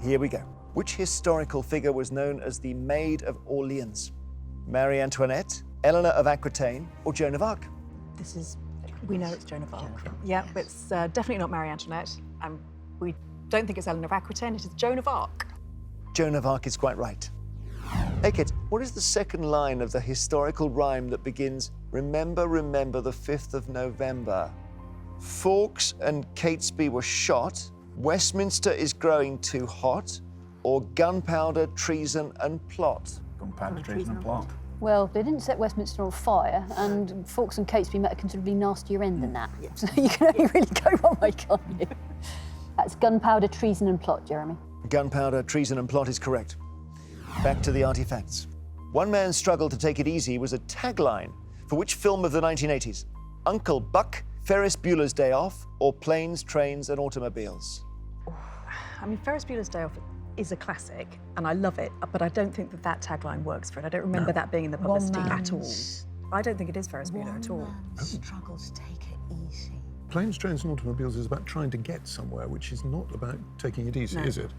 Here we go. Which historical figure was known as the Maid of Orleans? Marie Antoinette, Eleanor of Aquitaine, or Joan of Arc? We know it's Joan of Arc. Yeah, but it's definitely not Marie Antoinette. And we don't think it's Eleanor of Aquitaine, it is Joan of Arc. Joan of Arc is quite right. Hey kids, what is the second line of the historical rhyme that begins, Remember the 5th of November. Fawkes and Catesby were shot. Westminster is growing too hot. Or gunpowder, treason and plot. Gunpowder, treason and plot. Well, they didn't set Westminster on fire, and Fawkes and Catesby met a considerably nastier end than that. So you can only really go one way, can't you? That's gunpowder, treason and plot, Jeremy. Gunpowder, treason and plot is correct. Back to the artifacts. One man's struggle to take it easy was a tagline for which film of the 1980s? Uncle Buck, Ferris Bueller's Day Off, or Planes, Trains and Automobiles? I mean, Ferris Bueller's Day Off is a classic, and I love it, but I don't think that tagline works for it. I don't remember that being in the publicity at all. I don't think it is Ferris Bueller at all. Struggle to take it easy. Planes, Trains and Automobiles is about trying to get somewhere, which is not about taking it easy, is it?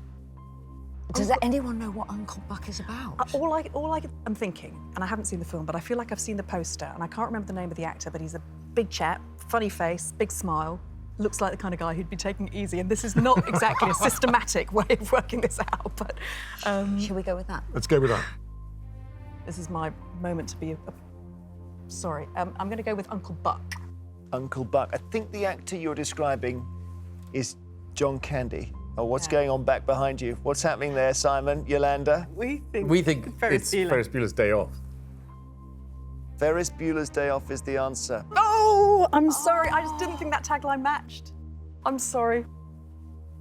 Does anyone know what Uncle Buck is about? All I'm thinking, and I haven't seen the film, but I feel like I've seen the poster, and I can't remember the name of the actor, but he's a big chap, funny face, big smile, looks like the kind of guy who'd be taking it easy, and this is not exactly a systematic way of working this out, but... Shall we go with that? Let's go with that. This is my moment to be sorry. I'm going to go with Uncle Buck. Uncle Buck. I think the actor you're describing is John Candy. Oh, what's going on back behind you? What's happening there, Simon, Yolanda? We think it's Ferris Bueller's Day Off. Ferris Bueller's Day Off is the answer. Oh, I'm sorry. I just didn't think that tagline matched. I'm sorry.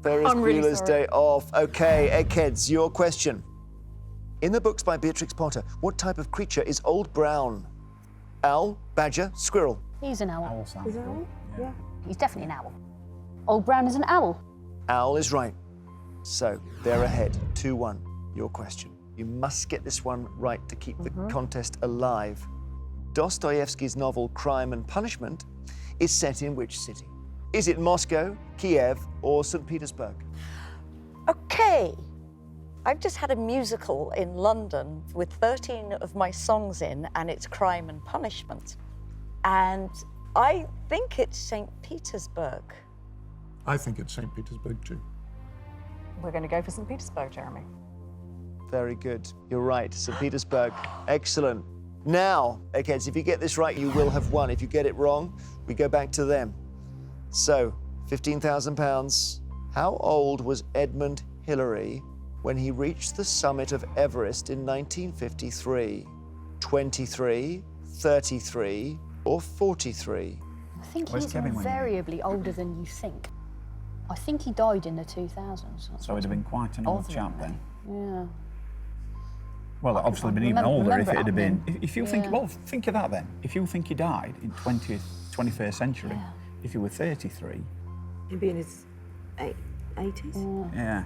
Ferris Bueller's Day Off. OK, Eggheads, your question. In the books by Beatrix Potter, what type of creature is Old Brown? Owl, badger, squirrel? He's an owl. Owl sounds good. Yeah. He's definitely an owl. Old Brown is an owl. Owl is right. So they're ahead, 2-1. Your question. You must get this one right to keep the contest alive. Dostoevsky's novel Crime and Punishment is set in which city? Is it Moscow, Kiev, or St. Petersburg? OK. I've just had a musical in London with 13 of my songs in, and it's Crime and Punishment. And I think it's St. Petersburg. I think it's St. Petersburg too. We're going to go for St. Petersburg, Jeremy. Very good. You're right, St. Petersburg. Excellent. Now, Eggheads, if you get this right, you will have won. If you get it wrong, we go back to them. So, £15,000. How old was Edmund Hillary when he reached the summit of Everest in 1953? 23, 33, or 43? I think he's invariably older than you think. I think he died in the 2000s. So he'd have been quite an old chap then. Yeah. Well, obviously been even older if it had been. If you think, well, think of that then. If you think he died in 21st century, if he were 33. He'd be in his 80s? Yeah.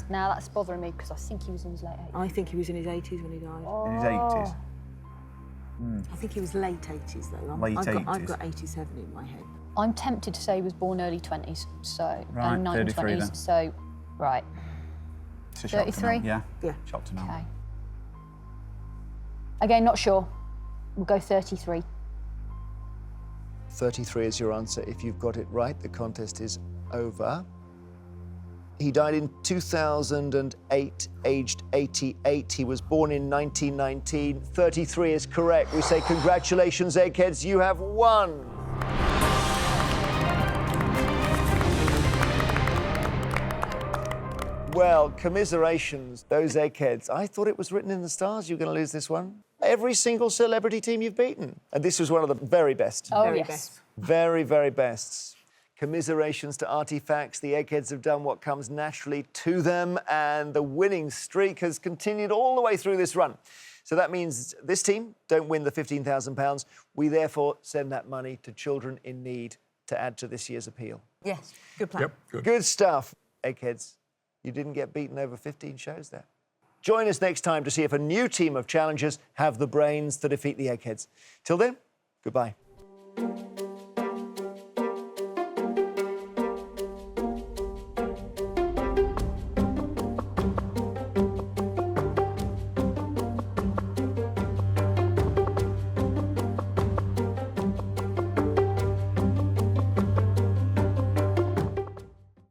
Now that's bothering me because I think he was in his late 80s. I think he was in his 80s when he died. In his 80s? I think he was late 80s though. I've got 87 in my head. I'm tempted to say he was born early 20s, so right, 33 1920s. then. So, right. It's a shock to 33? know. Yeah. Shock to know. Okay. Again, not sure. We'll go 33. 33 is your answer. If you've got it right, the contest is over. He died in 2008, aged 88. He was born in 1919. 33 is correct. We say congratulations, Eggheads. You have won. Well, commiserations, those Eggheads. I thought it was written in the stars you were going to lose this one. Every single celebrity team you've beaten. And this was one of the very best. Oh, Very yes. best. Very, very best. Commiserations to Artyfacts. The Eggheads have done what comes naturally to them, and the winning streak has continued all the way through this run. So that means this team don't win the £15,000. We therefore send that money to children in need to add to this year's appeal. Yes. Good plan. Yep, good. Good stuff, Eggheads. You didn't get beaten over 15 shows there. Join us next time to see if a new team of challengers have the brains to defeat the Eggheads. Till then, goodbye.